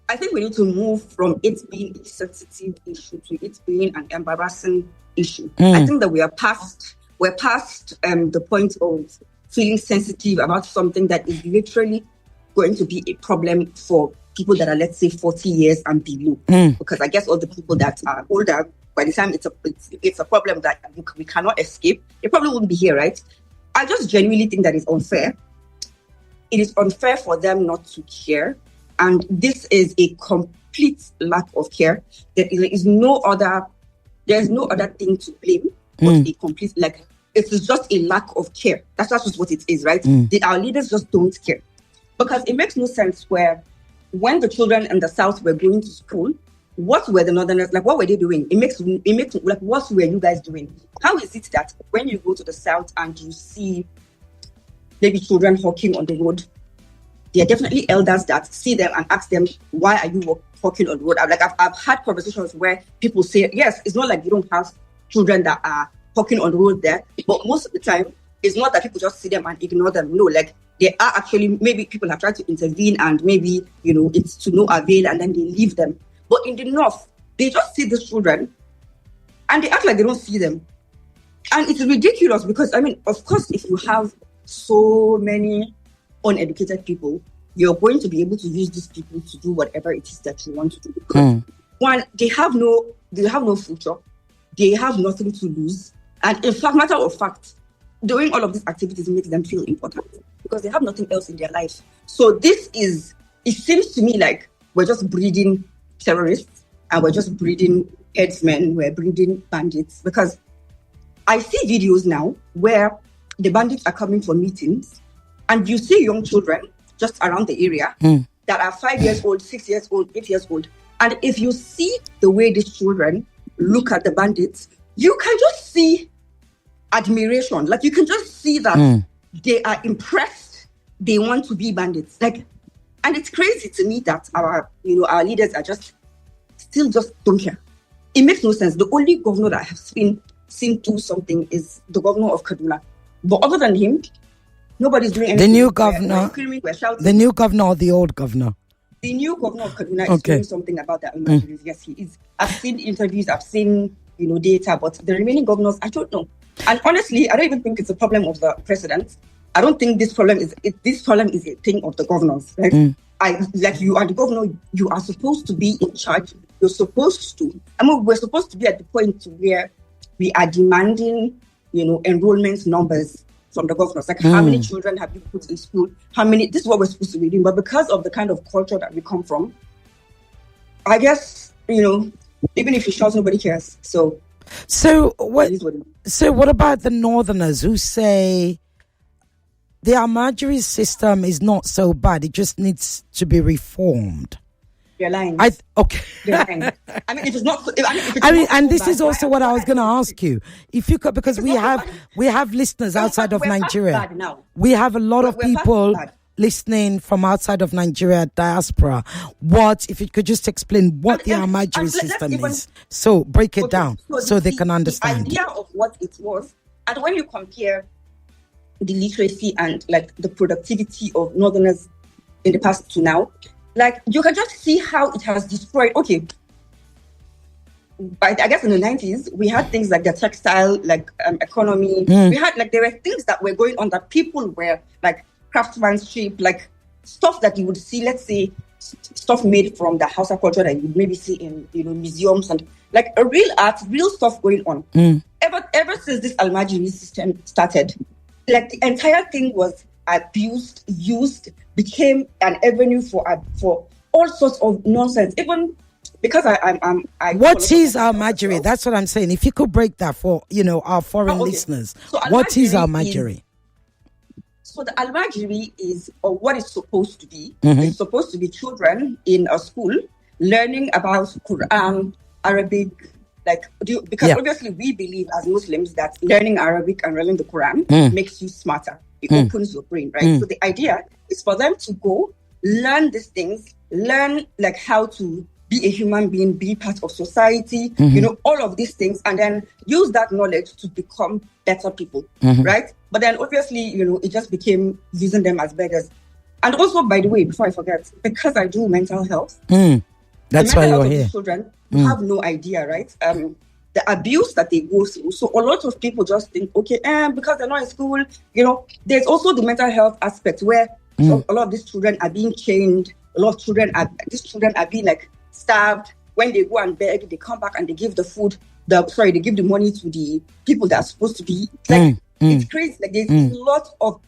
I think we need to move from it being a sensitive issue to it being an embarrassing issue. I think that we're past the point of feeling sensitive about something that is literally going to be a problem for people that are, let's say, 40 years and below. Because I guess all the people that are older, by the time it's a problem that we cannot escape, they probably wouldn't be here, right? I just genuinely think that it's unfair. It is unfair for them not to care. And this is a complete lack of care. There's no other thing to blame but a complete, it is just a lack of care. That's just what it is, right? Our leaders just don't care. Because it makes no sense when the children in the South were going to school, what were the Northerners, what were they doing? It makes what were you guys doing? How is it that when you go to the South and you see maybe children hawking on the road, there are definitely elders that see them and ask them, why are you hawking on the road? I've had conversations where people say, yes, it's not like you don't have children that are hawking on the road there, but most of the time, it's not that people just see them and ignore them. No, they are actually, maybe people have tried to intervene and maybe, it's to no avail and then they leave them. But in the North, they just see these children and they act like they don't see them. And it's ridiculous because, of course, if you have so many uneducated people, you're going to be able to use these people to do whatever it is that you want to do. Because one, they have no future. They have nothing to lose. And in fact, matter of fact, doing all of these activities makes them feel important because they have nothing else in their life. So it seems to me like we're just breeding terrorists and we're just breeding headsmen, we're breeding bandits, because I see videos now where the bandits are coming for meetings and you see young children just around the area that are 5 years old, 6 years old, 8 years old. And if you see the way these children look at the bandits, you can just see admiration. You can just see that they are impressed they want to be bandits. Like, and it's crazy to me that our leaders are just don't care. It makes no sense. The only governor that I have seen do something is the governor of Kaduna. But other than him, nobody's doing anything. The new governor. The new governor or the old governor? The new governor of Kaduna is doing something about that. Yes, he is. I've seen interviews, I've seen data, but the remaining governors, I don't know. And honestly, I don't even think it's a problem of the president. I don't think this problem is a thing of the governors. Right? You are the governor, you are supposed to be in charge. You're supposed to. We're supposed to be at the point where we are demanding, enrollment numbers from the governors. Like, how many children have you put in school? How many? This is what we're supposed to be doing. But because of the kind of culture that we come from, I guess, even if you shout, nobody cares. So what about the northerners who say the Almajiri system is not so bad, it just needs to be reformed? They're lying. Okay. They're lying. I mean, if it's not... this is also what I was going to ask you. If you could, because we have listeners outside of Nigeria. We have a lot of people listening from outside of Nigeria, diaspora. If you could just explain what the Almajiri system is. So break it down so they can understand. The idea of what it was, and when you compare the literacy and like the productivity of northerners in the past to now, like, you can just see how it has destroyed. Okay, but I guess in the 90s, we had things like the textile, economy. We had, there were things that were going on that people were, like, craftsmanship, like, stuff that you would see, let's say, stuff made from the Hausa culture that you would maybe see in, museums and, like, a real art, real stuff going on. Ever since this Almajiri system started, like, the entire thing was abused, used, became an avenue for all sorts of nonsense. Even because what is Almajiri? That's what I'm saying. If you could break that for our foreign listeners, so what is Almajiri? So the Almajiri is what it's supposed to be. It's supposed to be children in a school learning about Quran, Arabic, because obviously we believe as Muslims that learning Arabic and learning the Quran makes you smarter. It opens your brain, right? So the idea is for them to go learn these things, learn how to be a human being, be part of society, all of these things, and then use that knowledge to become better people, right? But then obviously, it just became using them as beggars. And also, by the way, before I forget, because I do mental health, that's why you're here. Children have no idea, right? The abuse that they go through. So a lot of people just think, okay, because they're not in school, there's also the mental health aspect where a lot of these children are being chained. A lot of these children are being starved. When they go and beg, they come back and they give the food, they give the money to the people that are supposed to be. It's crazy. There's a lot of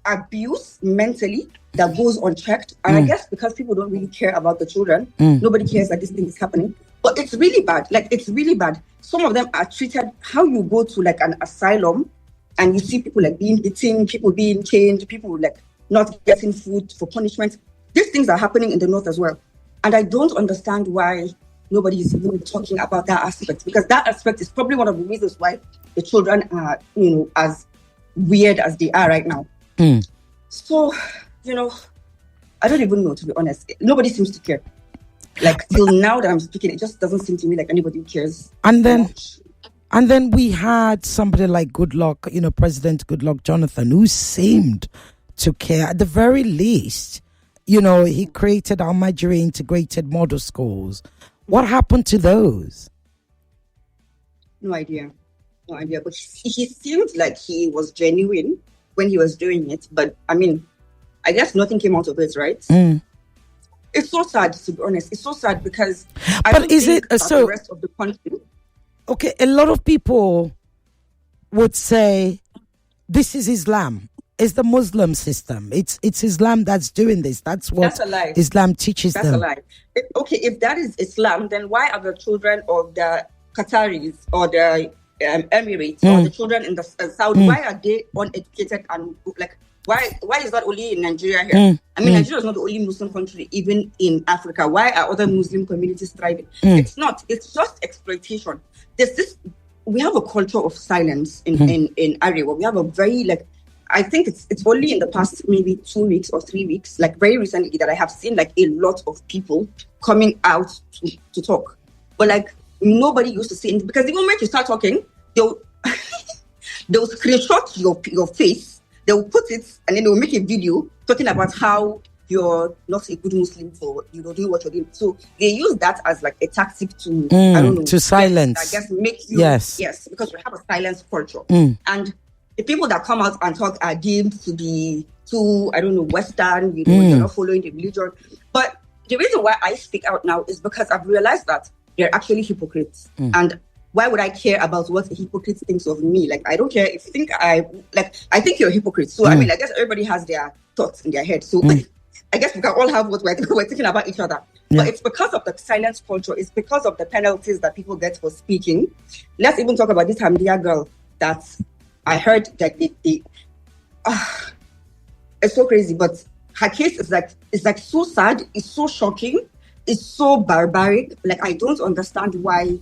abuse mentally that goes unchecked. And I guess because people don't really care about the children, nobody cares that this thing is happening. But it's really bad. It's really bad. Some of them are treated how you go to an asylum and you see people being beaten, people being chained, people not getting food for punishment. These things are happening in the north as well. And I don't understand why nobody is even talking about that aspect, because that aspect is probably one of the reasons why the children are, as weird as they are right now. So, I don't even know, to be honest. Nobody seems to care. Till now that I'm speaking, it just doesn't seem to me like anybody cares. And then we had somebody like Goodluck, President Goodluck Jonathan, who seemed to care. At the very least, he created Almajiri integrated model schools. What happened to those? No idea. But he seemed like he was genuine when he was doing it. But I mean, I guess nothing came out of it, right? It's so sad, to be honest. It's so sad because the rest of the country. Okay, a lot of people would say this is Islam. It's the Muslim system. It's Islam that's doing this. That's what Islam teaches them. That's a lie. If that is Islam, then why are the children of the Qataris or the Emirates or the children in the South, why are they uneducated and why is that only in Nigeria here? I mean, Nigeria is not the only Muslim country, even in Africa. Why are other Muslim communities thriving? It's not. It's just exploitation. We have a culture of silence in Arewa. We have a very I think it's only in the past maybe 2 weeks or 3 weeks, like very recently, that I have seen like a lot of people coming out to talk. But like nobody used to say anything, because the moment you start talking, they'll screenshot your face, they'll put it, and then they'll make a video talking about how you're not a good Muslim for doing what you're doing. So they use that as like a tactic to I don't know, to silence. I guess make you yes, because we have a silence culture. And the people that come out and talk are deemed to be too, I don't know, Western, they're not following the religion. But the reason why I speak out now is because I've realized that they're actually hypocrites. And why would I care about what a hypocrite thinks of me? Like, I don't care if you think I think you're a hypocrite. So, I mean, I guess everybody has their thoughts in their head. So, I guess we can all have what we're thinking about each other. Yeah. But it's because of the silence culture. It's because of the penalties that people get for speaking. Let's even talk about this Hamdia girl that I heard that it's so crazy. But her case is like so sad. It's so shocking. It's so barbaric. Like, I don't understand why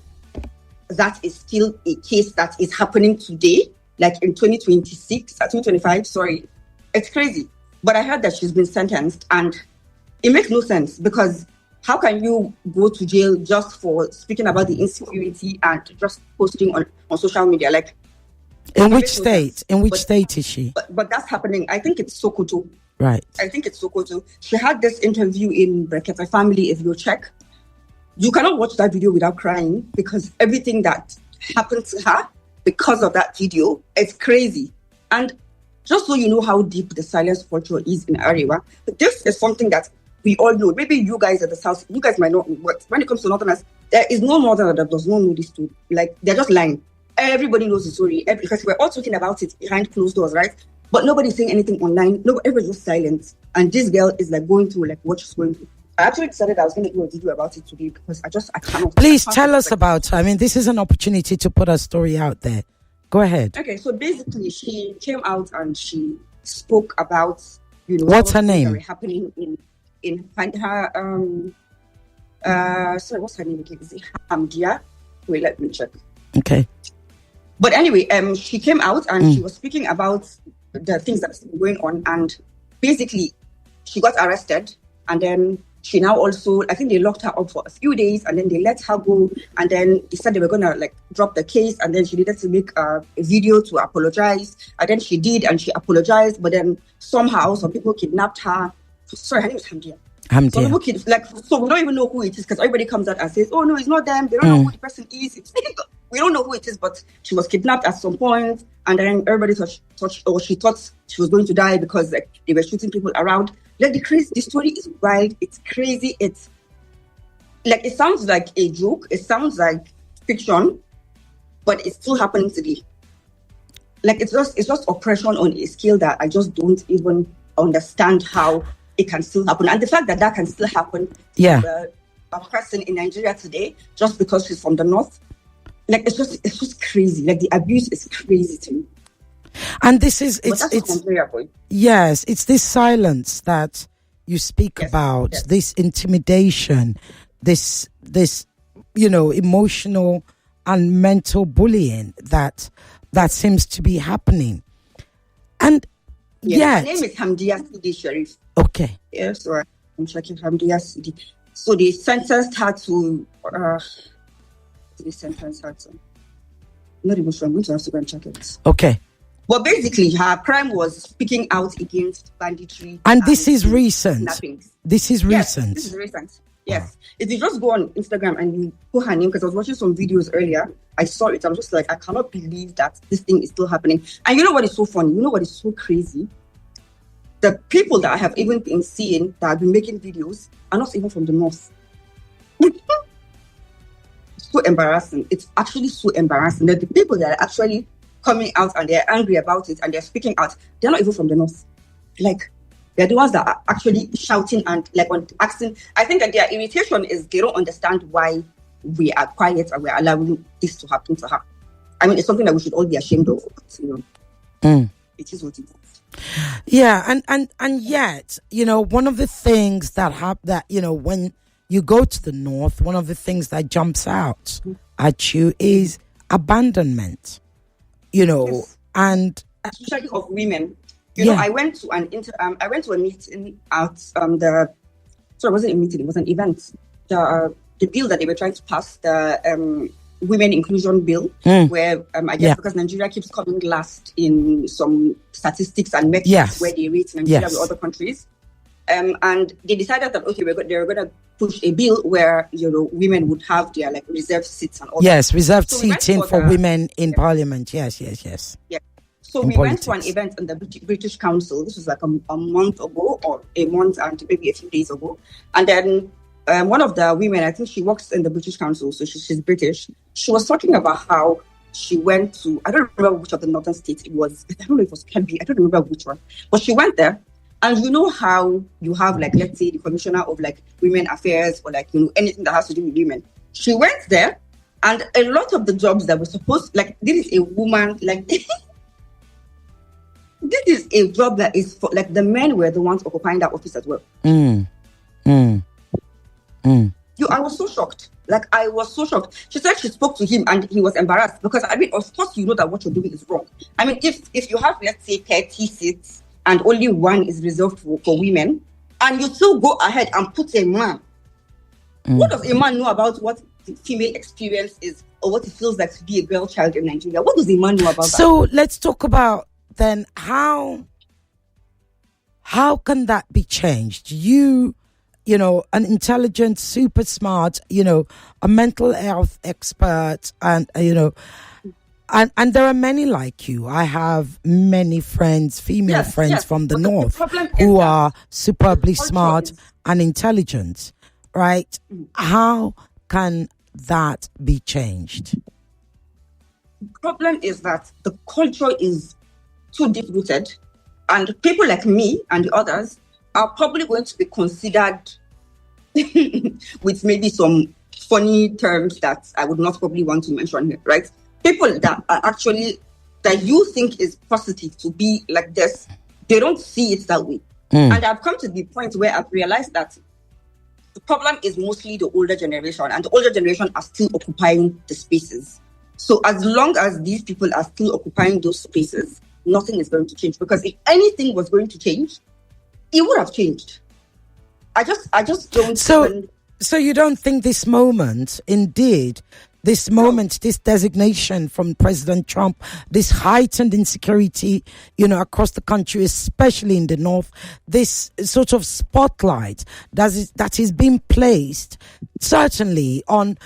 that is still a case that is happening today, like in 2025. Sorry. It's crazy. But I heard that she's been sentenced, and it makes no sense, because how can you go to jail just for speaking about the insecurity and just posting on social media? Like, in which state? In which state is she? But that's happening. I think it's Sokoto. Right. I think it's Sokoto. She had this interview in Brekete Family. If you check, you cannot watch that video without crying, because everything that happened to her because of that video, it's crazy. And just so you know how deep the silence culture is in Arewa, this is something that we all know. Maybe you guys at the South, you guys might not know, but when it comes to Northerners, there is no Northerner that does not know this story. Like, they're just lying. Everybody knows the story, because we're all talking about it behind closed doors, right? But nobody's saying anything online. No, everybody's just silent. And this girl is like going through like what she's going through. I actually decided I was going to do a video about it today, because I cannot. Please tell us about her. I mean, this is an opportunity to put her story out there. Go ahead. Okay, so basically, she came out and she spoke about, what's her name? Happening in her sorry, what's her name again? Is it Hamdia? Wait, let me check. Okay. But anyway, she came out and she was speaking about the things that's going on, and basically, she got arrested, and then she now also, I think they locked her up for a few days, and then they let her go, and then they said they were going to like drop the case, and then she needed to make a video to apologize, and then she did, and she apologized, but then somehow some people kidnapped her. Sorry, her name is Hamdia. Some people so we don't even know who it is, because everybody comes out and says, oh no, it's not them, they don't know who the person is. We don't know who it is, but she was kidnapped at some point, and then everybody she thought she was going to die, because like they were shooting people around. Like, the story is wild. It's crazy. It's like, it sounds like a joke. It sounds like fiction, but it's still happening today. Like, it's just oppression on a scale that I just don't even understand how it can still happen. And the fact that can still happen to a person in Nigeria today, just because she's from the north, like, it's just crazy. Like, the abuse is crazy to me. And this is yes, it's this silence that you speak about, this intimidation, this emotional and mental bullying that seems to be happening. And her name is Hamdia Sidi Sharif. Okay. Yes, right. I'm checking Hamdia Sidi. So they sentenced her to not even sure. I'm going to have to go and check it. Okay. But basically, her crime was speaking out against banditry. And this is recent. Kidnappings. This is recent. Yes, this is recent. Yes. If you just go on Instagram and you put her name, because I was watching some videos earlier, I saw it. I'm just like, I cannot believe that this thing is still happening. And you know what is so funny? You know what is so crazy? The people that I have even been seeing that have been making videos are not even from the north. So embarrassing. It's actually so embarrassing that the people that are actually coming out and they're angry about it and they're speaking out, they're not even from the north. Like, they're the ones that are actually shouting and like asking. I think that their irritation is they don't understand why we are quiet and we're allowing this to happen to her. I mean, it's something that we should all be ashamed of. But, it is what it is. Yeah, and yet, one of the things that when you go to the north, one of the things that jumps out at you is abandonment. Yes. And especially of women. You know, I went to I went to a meeting at it wasn't a meeting, it was an event. The bill that they were trying to pass, the women inclusion bill, where I guess because Nigeria keeps coming last in some statistics and metrics where they rate Nigeria with other countries. And they decided that they were going to push a bill where women would have their like reserved seats and all. Yes, reserved seating for women in Parliament. Yes. Yeah. So we went to an event in the British Council. This was like a month ago, or a month and maybe a few days ago. And then one of the women, I think she works in the British Council, so she's British. She was talking about how she went to, I don't remember which of the northern states it was. I don't know if it was Kebbi. I don't remember which one. But she went there. And you know how you have, like, let's say, the commissioner of, like, women affairs or, like, anything that has to do with women. She went there, and a lot of the jobs that were supposed, like, this is a woman, like, this is a job that is for, like, the men were the ones occupying that office as well. I was so shocked. Like, I was so shocked. She said she spoke to him and he was embarrassed because, I mean, of course, you know that what you're doing is wrong. I mean, if you have, let's say, 30 seats, and only one is reserved for women, and you still go ahead and put a man. What does a man know about what female experience is, or what it feels like to be a girl child in Nigeria? What does a man know about that? So let's talk about then how can that be changed? You know, an intelligent, super smart, a mental health expert, and And there are many like you. I have many friends, female friends from the north who are superbly smart and intelligent, right? How can that be changed? The problem is that the culture is too deep-rooted, and people like me and the others are probably going to be considered with maybe some funny terms that I would not probably want to mention here, right? People that are actually, that you think is positive to be like this, they don't see it that way. And I've come to the point where I've realized that the problem is mostly the older generation, and the older generation are still occupying the spaces. So as long as these people are still occupying those spaces, nothing is going to change. Because if anything was going to change, it would have changed. I just don't. So you don't think this moment, indeed, this designation from President Trump, this heightened insecurity, across the country, especially in the north, this sort of spotlight that is being placed certainly on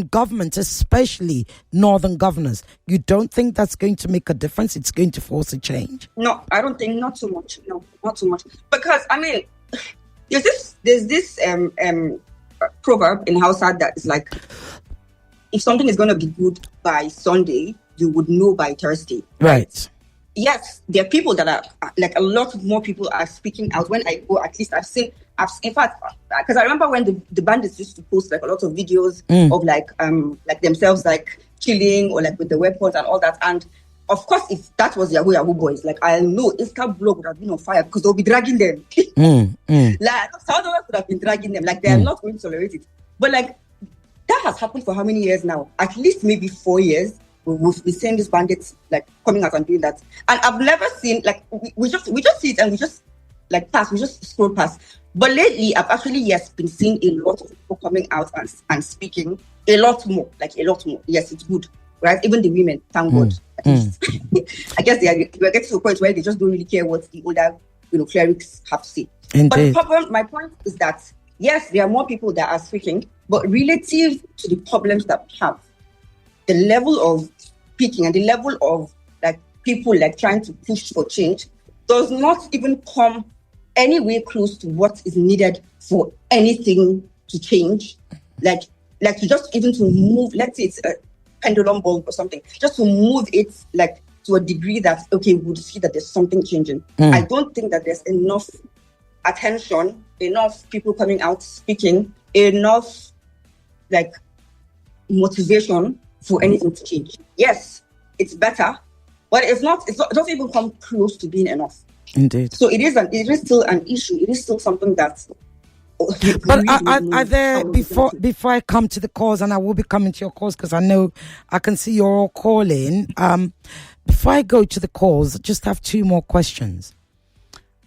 government, especially northern governors. You don't think that's going to make a difference? It's going to force a change? No, I don't think, not so much. No, not so much. Because, I mean, there's this proverb in Hausa that is like, if something is going to be good by Sunday, you would know by Thursday. Right. Yes, there are people that are, like, a lot more people are speaking out. When I go, at least in fact, because I remember when the bandits used to post, like, a lot of videos of, like themselves, like, chilling or, like, with the weapons and all that. And, of course, if that was Yahoo boys, like, I know Insta blog would have been on fire because they'll be dragging them. Like, Southerners would have been dragging them. Like, they are not going to tolerate it. But, like, that has happened for how many years now? At least maybe 4 years. We've been seeing these bandits, like, coming out and doing that. And I've never seen, like, we just see it and we just, like, pass. We just scroll past. But lately, I've actually, been seeing a lot of people coming out and speaking. A lot more. Yes, it's good. Right? Even the women, thank God. At least. I guess we're getting to a point where they just don't really care what the older, clerics have to say. Indeed. But my point is that, yes, there are more people that are speaking, but relative to the problems that we have, the level of speaking and the level of, like, people, like, trying to push for change does not even come any way close to what is needed for anything to change. Like to just even to move, let's say it's a pendulum bulb or something, just to move it, like, to a degree that, okay, we would see that there's something changing. I don't think that there's enough attention, enough people coming out speaking, enough, like, motivation for anything to change. Yes, it's better, but it doesn't even come close to being enough. Indeed. So it is still an issue. It is still something that But are there, before I come to the calls, and I will be coming to your calls because I know I can see you're all calling. Before I go to the calls, I just have two more questions.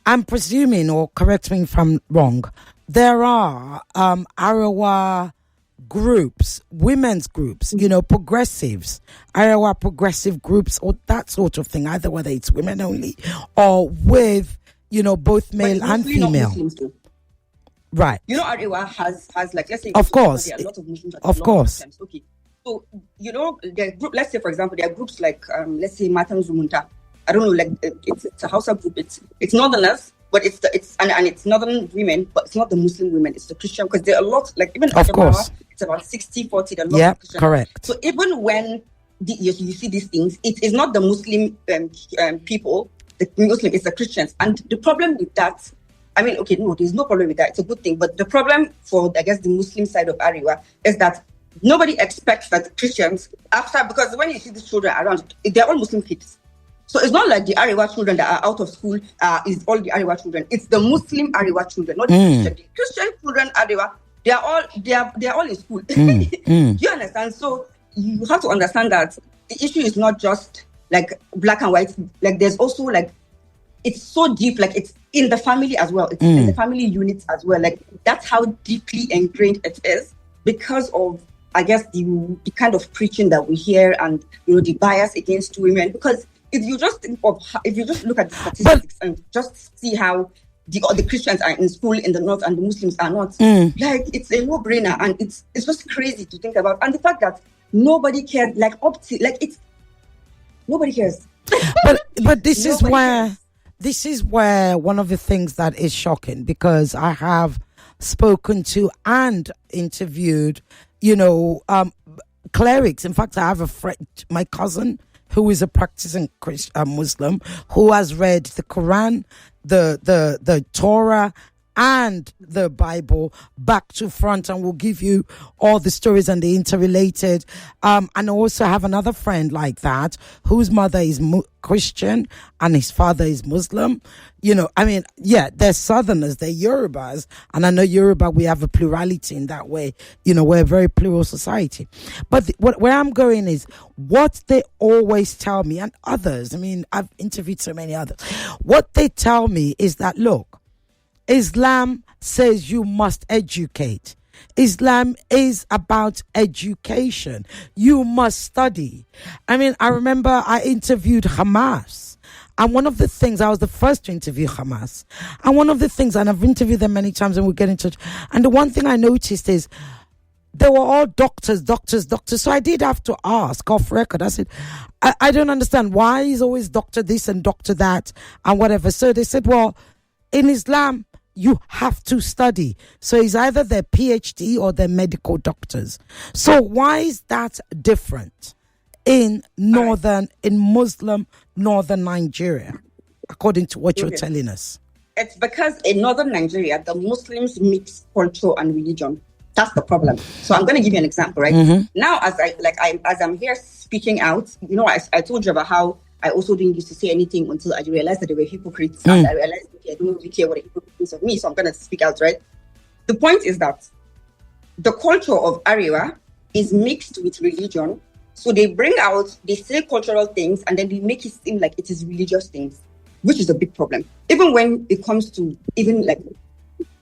I'm presuming, or correct me if I'm wrong, there are Arawa groups, women's groups, progressives, Arawa progressive groups, or that sort of thing, either whether it's women only or with, both male and female. Right. Arewa has like, let's say, of course, there are a lot of Muslims. Of course. Okay. So, their group, let's say, for example, there are groups like, let's say, Matan Zumunta. I don't know, like, it's a Hausa group. It's Northerners, but it's Northern women, but it's not the Muslim women, it's the Christian, because there are a lot, like, even of course, it's about 60-40. There are yeah, Christian. Correct. So even when you see these things, it is not the Muslim people, the Muslim, it's the Christians. And the problem with that, I mean, okay, no, there's no problem with that. It's a good thing. But the problem for, I guess, the Muslim side of Ariwa is that nobody expects that Christians, because when you see these children around, they're all Muslim kids. So it's not like the Ariwa children that are out of school is all the Ariwa children. It's the Muslim Ariwa children, not the Christian. The Christian children Ariwa, they are all in school. Do you understand? So you have to understand that the issue is not just like black and white. Like there's also like, it's so deep, like it's in the family as well. It's in the family units as well. Like that's how deeply ingrained it is because of, I guess, the kind of preaching that we hear and, the bias against women. Because if you just look at the statistics and just see how the Christians are in school in the north and the Muslims are not, like it's a no-brainer, and it's just crazy to think about. And the fact that nobody cared, like nobody cares. But this is where. This is where one of the things that is shocking, because I have spoken to and interviewed, clerics. In fact, I have a friend, my cousin, who is a practicing Muslim, who has read the Quran, the Torah, and the Bible back to front, and will give you all the stories and the interrelated. And I also have another friend like that whose mother is Christian and his father is Muslim. They're Southerners, they're Yorubas, and I know Yoruba, we have a plurality in that way. We're a very plural society. But where I'm going is what they always tell me, and others, I've interviewed so many others, what they tell me is that, look, Islam says you must educate. Islam is about education. You must study. I remember I interviewed Hamas. And one of the things, I was the first to interview Hamas. And one of the things, and I've interviewed them many times and we'll get in touch. And the one thing I noticed is they were all doctors. So I did have to ask off record. I said, I don't understand. Why is always doctor this and doctor that and whatever? So they said, well, in Islam, you have to study. So it's either their PhD or their medical doctors. So why is that different in Muslim northern Nigeria, according to what you're telling us? It's because in northern Nigeria, the Muslims mix culture and religion. That's the problem. So I'm going to give you an example, right? Now, as I'm here speaking out, I told you about how I also didn't used to say anything until I realized that they were hypocrites. And I realized, I don't really care what a hypocrite thinks of me, so I'm going to speak out, right? The point is that the culture of Ariwa is mixed with religion. So they say cultural things, and then they make it seem like it is religious things, which is a big problem. Even when it comes to even like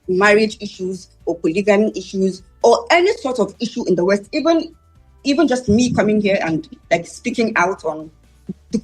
marriage issues or polygamy issues or any sort of issue in the West, even just me coming here and like speaking out on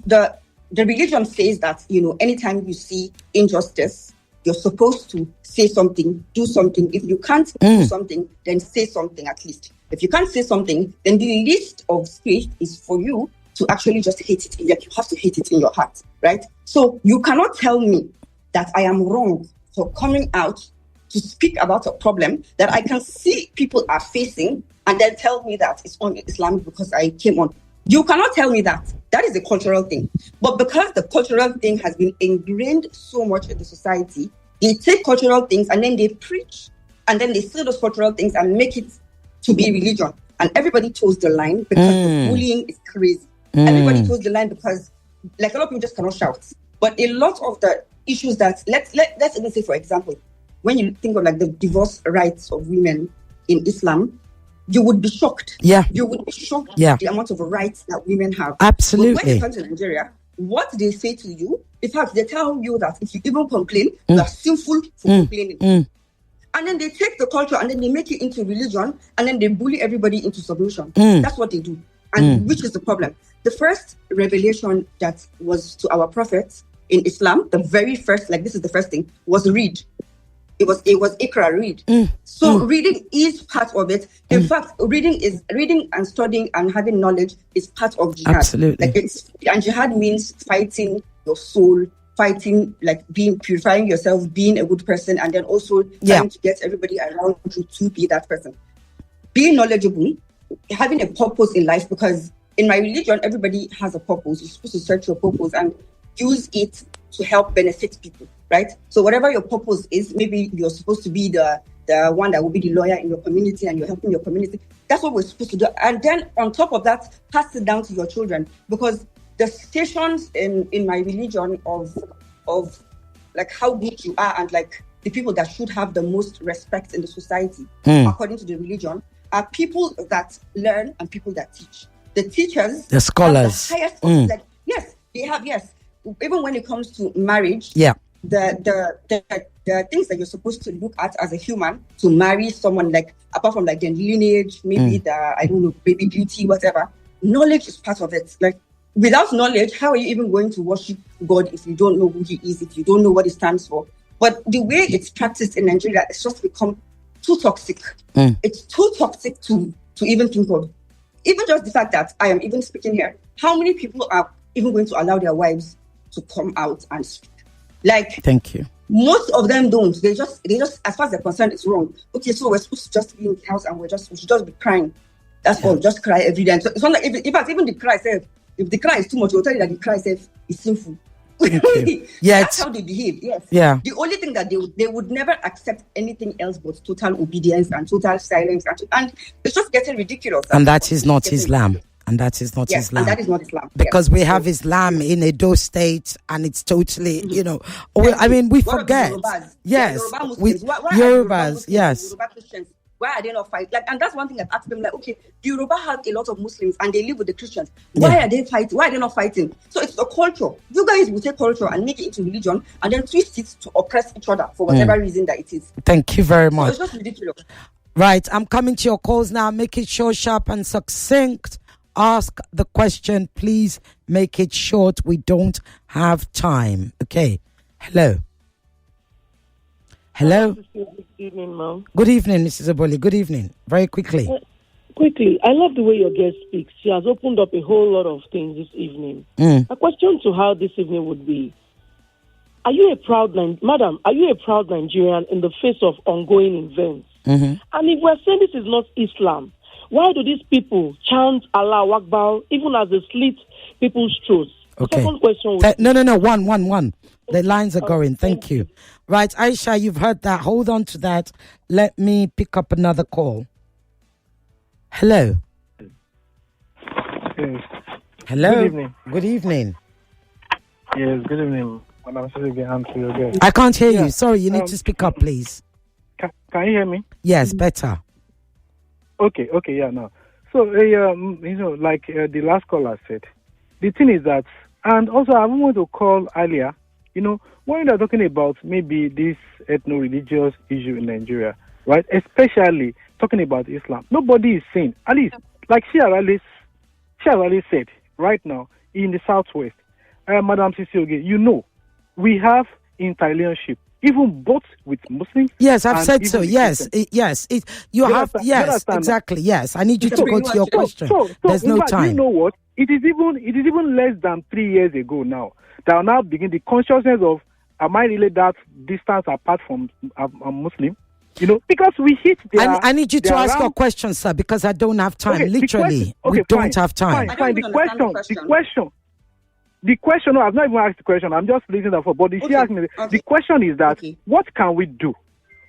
the religion says that, anytime you see injustice, you're supposed to say something, do something. If you can't do something, then say something at least. If you can't say something, then the least of faith is for you to actually just hate it. Like you have to hate it in your heart, right? So you cannot tell me that I am wrong for coming out to speak about a problem that I can see people are facing and then tell me that it's only Islamic because I came on. You cannot tell me that. That is a cultural thing. But because the cultural thing has been ingrained so much in the society, they take cultural things and then they preach and then they say those cultural things and make it to be religion. And everybody toes the line because the bullying is crazy. Everybody toes the line because like a lot of people just cannot shout. But a lot of the issues that, let's even say, for example, when you think of like the divorce rights of women in Islam, you would be shocked. Yeah. You would be shocked Yeah. at the amount of rights that women have. Absolutely. But when you come to Nigeria, what they say to you, in fact, they tell you that if you even complain, you are sinful for complaining. And then they take the culture and then they make it into religion and then they bully everybody into submission. That's what they do. And which is the problem. The first revelation that was to our prophets in Islam, the very first, like this is the first thing, was read. It was Iqra, read. So reading is part of it. In fact, reading and studying and having knowledge is part of jihad. Absolutely. And jihad means fighting your soul, fighting, like purifying yourself, being a good person, and then also trying to get everybody around you to be that person. Being knowledgeable, having a purpose in life, because in my religion, everybody has a purpose. You're supposed to search your purpose and use it to help benefit people, right? So whatever your purpose is, maybe you're supposed to be the one that will be the lawyer in your community and you're helping your community. That's what we're supposed to do. And then on top of that, pass it down to your children, because the stations in my religion of like how good you are and like the people that should have the most respect in the society, according to the religion, are people that learn and people that teach. The teachers, the scholars, have the highest like, yes, they have, yes. Even when it comes to marriage, the things that you're supposed to look at as a human to marry someone, like apart from like their lineage, maybe I don't know, baby beauty, whatever. Knowledge is part of it. Like without knowledge, how are you even going to worship God if you don't know who He is, if you don't know what He stands for? But the way it's practiced in Nigeria, it's just become too toxic. It's too toxic to even think of. Even just the fact that I am even speaking here, how many people are even going to allow their wives to come out and speak? Like, thank you. Most of them don't. They just, as far as they're concerned, it's wrong. Okay, so we're supposed to just be in the house and we should just be crying. That's all. Just cry every day. And so it's not like even the cry itself. If the cry is too much, they'll tell you that the cry itself is sinful. That's how they behave. Yes. Yeah. The only thing that they would never accept anything else but total obedience and total silence, and it's just getting ridiculous. And that is not Islam. And that is not Islam. And that is not Islam. Because we have Islam in Edo State and it's totally, we forget. Yes. Yorubas, yes. Yoruba Christians, why are they not fighting? Like, and that's one thing I've asked them, like, okay, Yoruba have a lot of Muslims and they live with the Christians. Why are they fighting? Why are they not fighting? So it's a culture. You guys will take culture and make it into religion and then twist it to oppress each other for whatever reason that it is. Thank you very much. So it's just ridiculous. Right, I'm coming to your calls now. Make it short, sharp and succinct. Ask the question, please make it short. We don't have time. Okay. Hello. Good evening, Mom. Good evening, Mrs. Aboli. Good evening. Very quickly. Quickly, I love the way your guest speaks. She has opened up a whole lot of things this evening. A question to her this evening would be, are you a proud Nigerian in the face of ongoing events? And if we're saying this is not Islam, why do these people chant Allah Akbar even as they slit people's throats? Okay. Second question. No. One. The lines are going. Thank you. Right, Aisha, you've heard that. Hold on to that. Let me pick up another call. Hello. Yes. Hello. Good evening. Good evening. Yes, good evening. When I'm supposed to get answer your guest. I can't hear you. Sorry, you need to speak up, please. Can you hear me? Yes, better. Okay, yeah, no. So, like the last caller said, the thing is that, and also I want to call earlier, when they're talking about maybe this ethno-religious issue in Nigeria, right? Especially talking about Islam, nobody is saying, at least, like Shia Raleigh said right now in the Southwest, Madam Sisioge, we have interrelationship, even both with Muslims. Yes, I've said so. Yes, yes. Exactly. Yes, I need you to go to your question. There's no time. You know what? It is even less than 3 years ago now that will now begin the consciousness of, am I really that distance apart from a Muslim? Because we hit I need you to ask your question, sir, because I don't have time. Okay, literally, we don't have time. Fine. The question, no, I've not even asked the question. I'm just listening to her. But she asked me, the question is that, what can we do?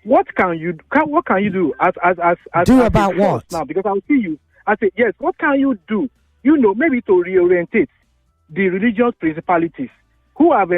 What can you do as do about what? Now, because I'll see you. I say, yes, what can you do? Maybe to reorientate the religious principalities who have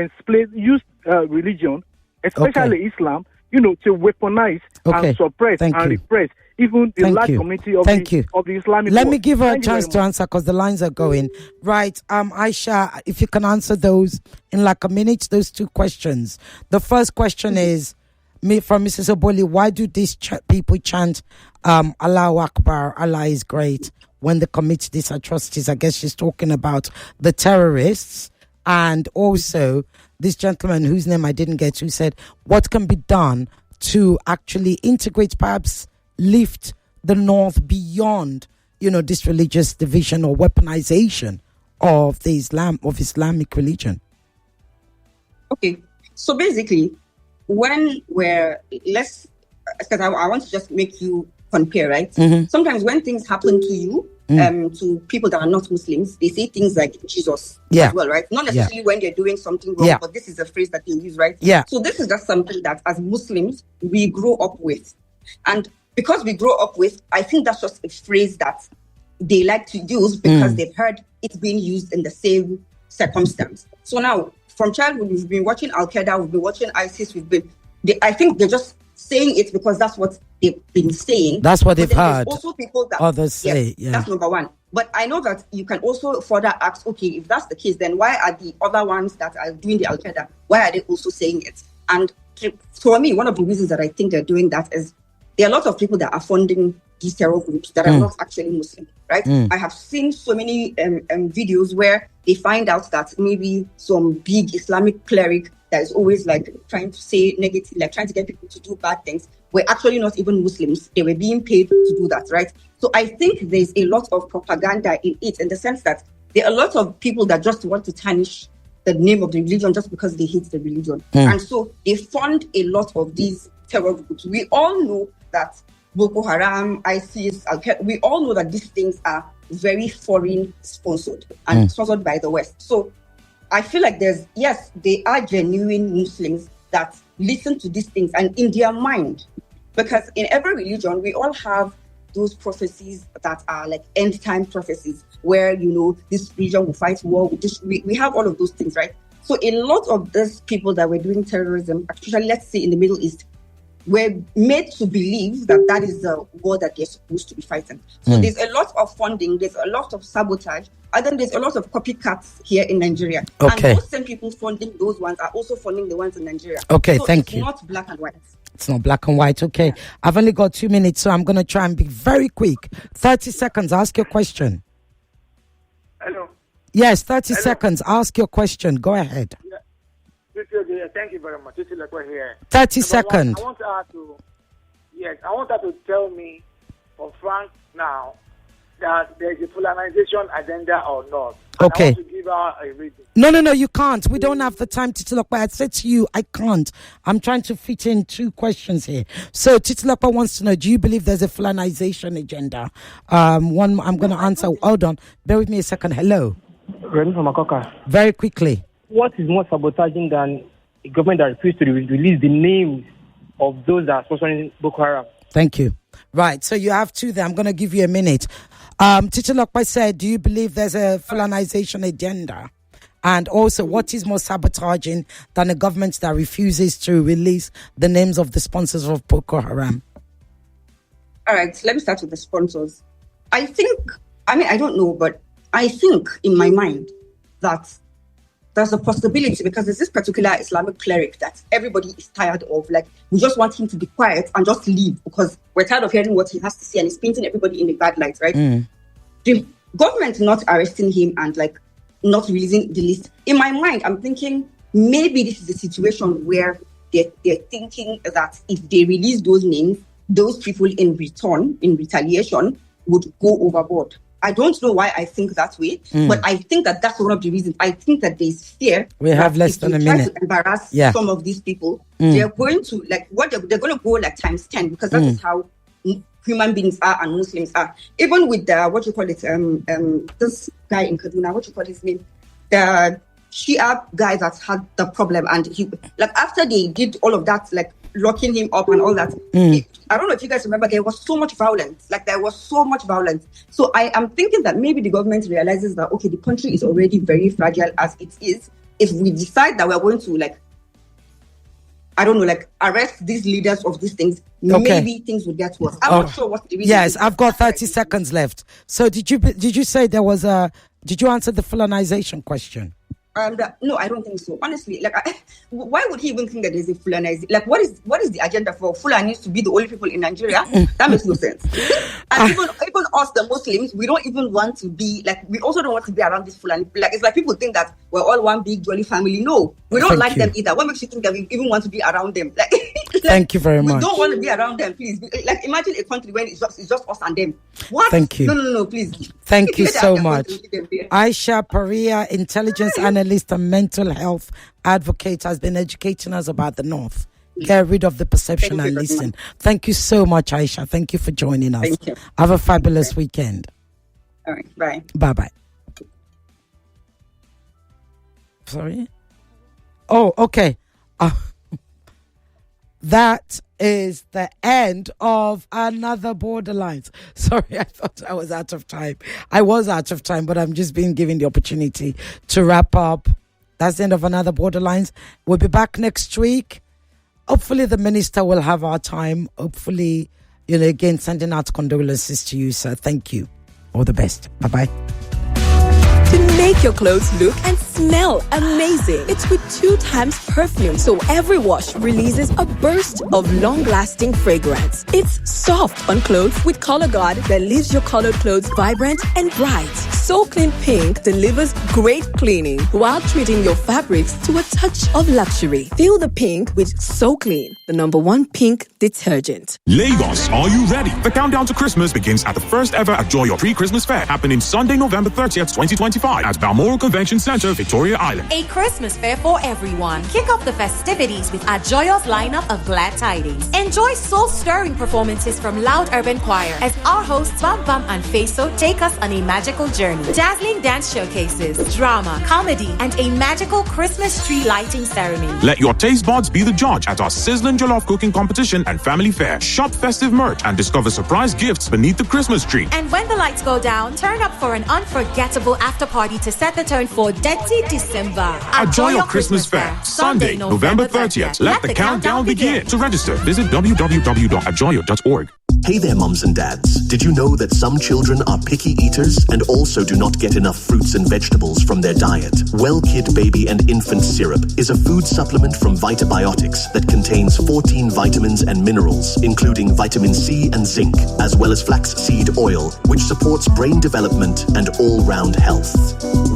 used religion, especially Islam, to weaponize and suppress and repress even the large community of the Islamic Let world. me give her a chance to answer because the lines are going. Right, Aisha, if you can answer those in like a minute, those two questions. The first question is from Mrs. Oboli, why do these people chant Allahu Akbar, Allah is great, when they commit these atrocities? I guess she's talking about the terrorists. And also this gentleman whose name I didn't get, who said, what can be done to actually integrate, perhaps lift the North beyond, this religious division or weaponization of the Islamic religion? Okay, so basically, because I want to just make you compare, right? Mm-hmm. Sometimes when things happen to you, to people that are not Muslims, they say things like Jesus as well, right? Not necessarily when they're doing something wrong, but this is a phrase that they use, right? Yeah. So this is just something that as Muslims, we grow up with. And because we grow up with, I think that's just a phrase that they like to use because they've heard it being used in the same circumstance. So now, from childhood, we've been watching Al-Qaeda, we've been watching ISIS, I think they're just saying it because that's what they've been saying. That's what they've heard. Also people that others say. That's number one. But I know that you can also further ask, okay, if that's the case, then why are the other ones that are doing the Al-Qaeda, why are they also saying it? And for me, one of the reasons that I think they're doing that is there are a lot of people that are funding these terror groups that are not actually Muslim, right? I have seen so many videos where they find out that maybe some big Islamic cleric that is always like trying to say negative, like trying to get people to do bad things, were actually not even Muslims. They were being paid to do that, right? So I think there's a lot of propaganda in it, in the sense that there are a lot of people that just want to tarnish the name of the religion just because they hate the religion. And so they fund a lot of these terror groups. We all know that Boko Haram, ISIS, Al-Qaeda, we all know that these things are very foreign sponsored and sponsored by the West. So I feel like they are genuine Muslims that listen to these things and in their mind, because in every religion, we all have those prophecies that are like end time prophecies where, this religion will fight war. We have all of those things, right? So a lot of these people that were doing terrorism, especially let's say in the Middle East, were made to believe that is the war that they're supposed to be fighting. So there's a lot of funding, there's a lot of sabotage, and then there's a lot of copycats here in Nigeria. Okay. And those same people funding those ones are also funding the ones in Nigeria. Okay, so thank you. It's not black and white. It's not black and white. Okay. I've only got 2 minutes, so I'm going to try and be very quick. 30 seconds. Ask your question. Hello. Yes, 30 seconds. Ask your question. Go ahead. Thank you very much. This is like we're here. 30 seconds. I want her to tell me for Frank now that there's a colonization agenda or not. Okay. I want to give her a reason. No, you can't. We don't have the time, Titilokpa. I said to you, I can't. I'm trying to fit in 2 questions here. So Titilokpa wants to know, do you believe there's a Fulanization agenda? One, I'm going to answer. Hold on. Bear with me a second. Hello. Remy from Makoka. Very quickly. What is more sabotaging than a government that refuses to release the names of those that are sponsoring Boko Haram? Thank you. Right, so you have 2 there. I'm going to give you a minute. Titilokpa said, do you believe there's a Fulanization agenda? And also, what is more sabotaging than a government that refuses to release the names of the sponsors of Boko Haram? All right, let me start with the sponsors. I don't know, but I think in my mind that there's a possibility, because there's this particular Islamic cleric that everybody is tired of. Like, we just want him to be quiet and just leave because we're tired of hearing what he has to say, and he's painting everybody in a bad light, right? The government not arresting him and like not releasing the list. In my mind, I'm thinking maybe this is a situation where they're thinking that if they release those names, those people in retaliation, would go overboard. I don't know why I think that way, but I think that that's one of the reasons. I think that there's fear. We have less than a minute. To embarrass some of these people, they're going to they're going to go like times 10, because that is how human beings are and Muslims are. Even with the this guy in Kaduna, what you call his name, the Shia guy that had the problem, and he after they did all of that, locking him up and all that. I don't know if you guys remember, there was so much violence. So I am thinking that maybe the government realizes that, okay, the country is already very fragile as it is. If we decide that we're going to I don't know, like arrest these leaders of these things, maybe things would get worse. I'm not sure what the reason is. Yes, I've got 30 seconds left. So did you say there was did you answer the Fulanization question? No, I don't think so. Honestly, like, why would he even think that there's a Fulanization? Like, what is the agenda for Fulanis to be the only people in Nigeria? That makes no sense. And even us, the Muslims, we don't even want to be, like, we also don't want to be around this Fulani. Like, it's like people think that we're all one big jolly family. No, we don't like them either. What makes you think that we even want to be around them? Like, thank you very much. We don't want to be around them, please. Like, imagine a country when it's just us and them. What? Thank you. No, please. Thank you so much. Aisha Paria, intelligence analyst and mental health advocate, has been educating us about the North. Get rid of the perception and listen. Thank you so much, Aisha. Thank you for joining us. Thank you. Have a fabulous weekend. All right, bye. Bye-bye. Sorry? Oh, okay. That is the end of another Borderlines. Sorry, I thought I was out of time. I was out of time, but I'm just being given the opportunity to wrap up. That's the end of another Borderlines. We'll be back next week. Hopefully the minister will have our time. Hopefully, again, sending out condolences to you, sir. Thank you. All the best. Bye-bye. To make your clothes look and smell amazing, it's with 2x perfume, so every wash releases a burst of long-lasting fragrance. It's soft on clothes with Color Guard that leaves your colored clothes vibrant and bright. So Clean Pink delivers great cleaning while treating your fabrics to a touch of luxury. Feel the pink with So Clean, the #1 pink detergent. Lagos, are you ready? The countdown to Christmas begins at the first ever Ajoyo Pre-Christmas Fair, happening Sunday, November 30th, 2025 at Balmoral Convention Center, Victoria Island. A Christmas fair for everyone. Kick off the festivities with Ajoyo's lineup of glad tidings. Enjoy soul-stirring performances from Loud Urban Choir as our hosts Bam Bam and Feso take us on a magical journey. Dazzling dance showcases, drama, comedy, and a magical Christmas tree lighting ceremony. Let your taste buds be the judge at our sizzling jollof cooking competition and family fair. Shop festive merch and discover surprise gifts beneath the Christmas tree. And when the lights go down, turn up for an unforgettable after party to set the tone for Dirty December. Ajoyo Christmas Fair, Sunday, November 30th. Let the countdown begin. To register, visit www.ajoyo.org. Hey there, mums and dads. Did you know that some children are picky eaters and also do not get enough fruits and vegetables from their diet? Well Kid Baby and Infant Syrup is a food supplement from Vitabiotics that contains 14 vitamins and minerals, including vitamin C and zinc, as well as flaxseed oil, which supports brain development and all-round health.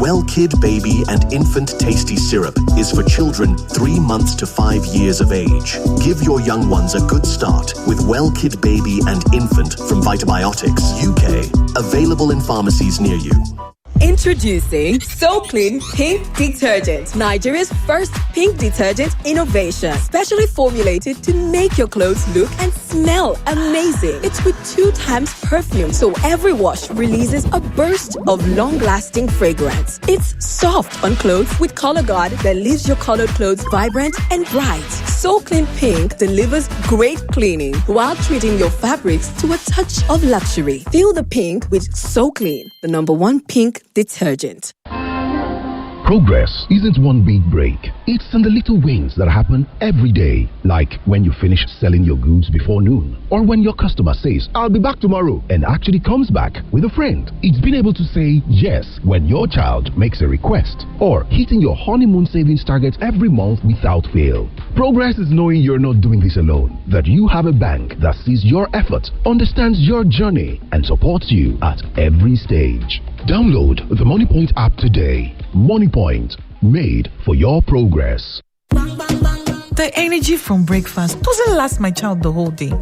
Well Kid Baby and Infant Tasty Syrup is for children 3 months to 5 years of age. Give your young ones a good start with Well Kid Baby and Infant from Vitabiotics UK. Available in pharmacies near you. Introducing So Clean Pink Detergent, Nigeria's first pink detergent innovation, specially formulated to make your clothes look and smell amazing. It's with 2x perfume, so every wash releases a burst of long-lasting fragrance. It's soft on clothes with Color Guard that leaves your colored clothes vibrant and bright. So Clean Pink delivers great cleaning while treating your fabrics to a touch of luxury. Feel the pink with So Clean, the #1 pink detergent. Progress isn't one big break. It's in the little wins that happen every day. Like when you finish selling your goods before noon. Or when your customer says, "I'll be back tomorrow," and actually comes back with a friend. It's being able to say yes when your child makes a request. Or hitting your honeymoon savings target every month without fail. Progress is knowing you're not doing this alone. That you have a bank that sees your effort, understands your journey, and supports you at every stage. Download the MoneyPoint app today. MoneyPoint, made for your progress. The energy from breakfast doesn't last my child the whole day.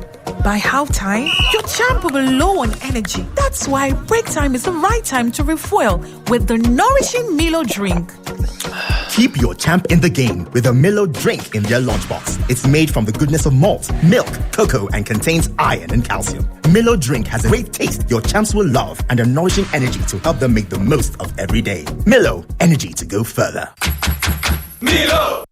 By halftime, your champ will be low on energy. That's why break time is the right time to refuel with the nourishing Milo drink. Keep your champ in the game with a Milo drink in their lunchbox. It's made from the goodness of malt, milk, cocoa, and contains iron and calcium. Milo drink has a great taste your champs will love and a nourishing energy to help them make the most of every day. Milo, energy to go further. Milo!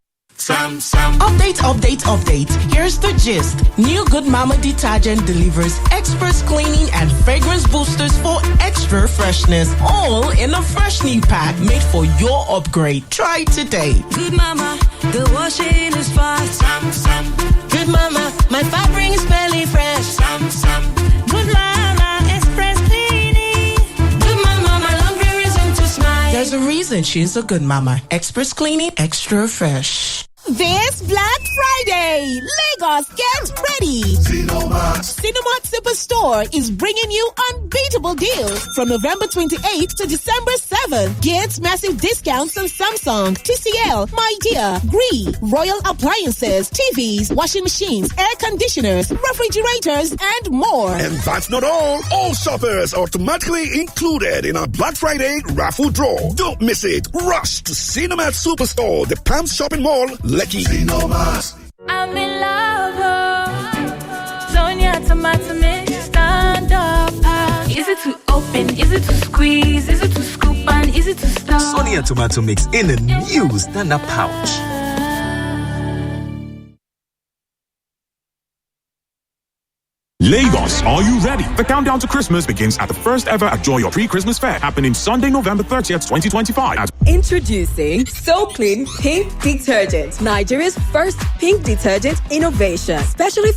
Update. Here's the gist. New Good Mama detergent delivers expert cleaning and fragrance boosters for extra freshness. All in a freshening pack made for your upgrade. Try it today. Good Mama, the washing is fast. reason she's a good mama. Express cleaning, extra fresh. This Black Friday, Lagos, get ready. Cinemat Superstore is bringing you unbeatable deals from November 28th to December 7th. Get massive discounts on Samsung, TCL, MyDear, Gree, Royal Appliances, TVs, washing machines, air conditioners, refrigerators, and more. And that's not all. All shoppers are automatically included in our Black Friday raffle draw. Don't miss it. Rush to Cinemat Superstore, the Palms Shopping Mall, Lekki. I'm in love. Sonia tomato mix, stand up. Is it to open? Is it to squeeze? Is it to scoop? And is it to stir? Sonia tomato mix in a new stand-up pouch. Lagos, are you ready? The countdown to Christmas begins at the first ever Enjoy Your Pre-Christmas Fair, happening Sunday, November 30th, 2025. Introducing So Clean Pink Detergent, Nigeria's first pink detergent innovation, specially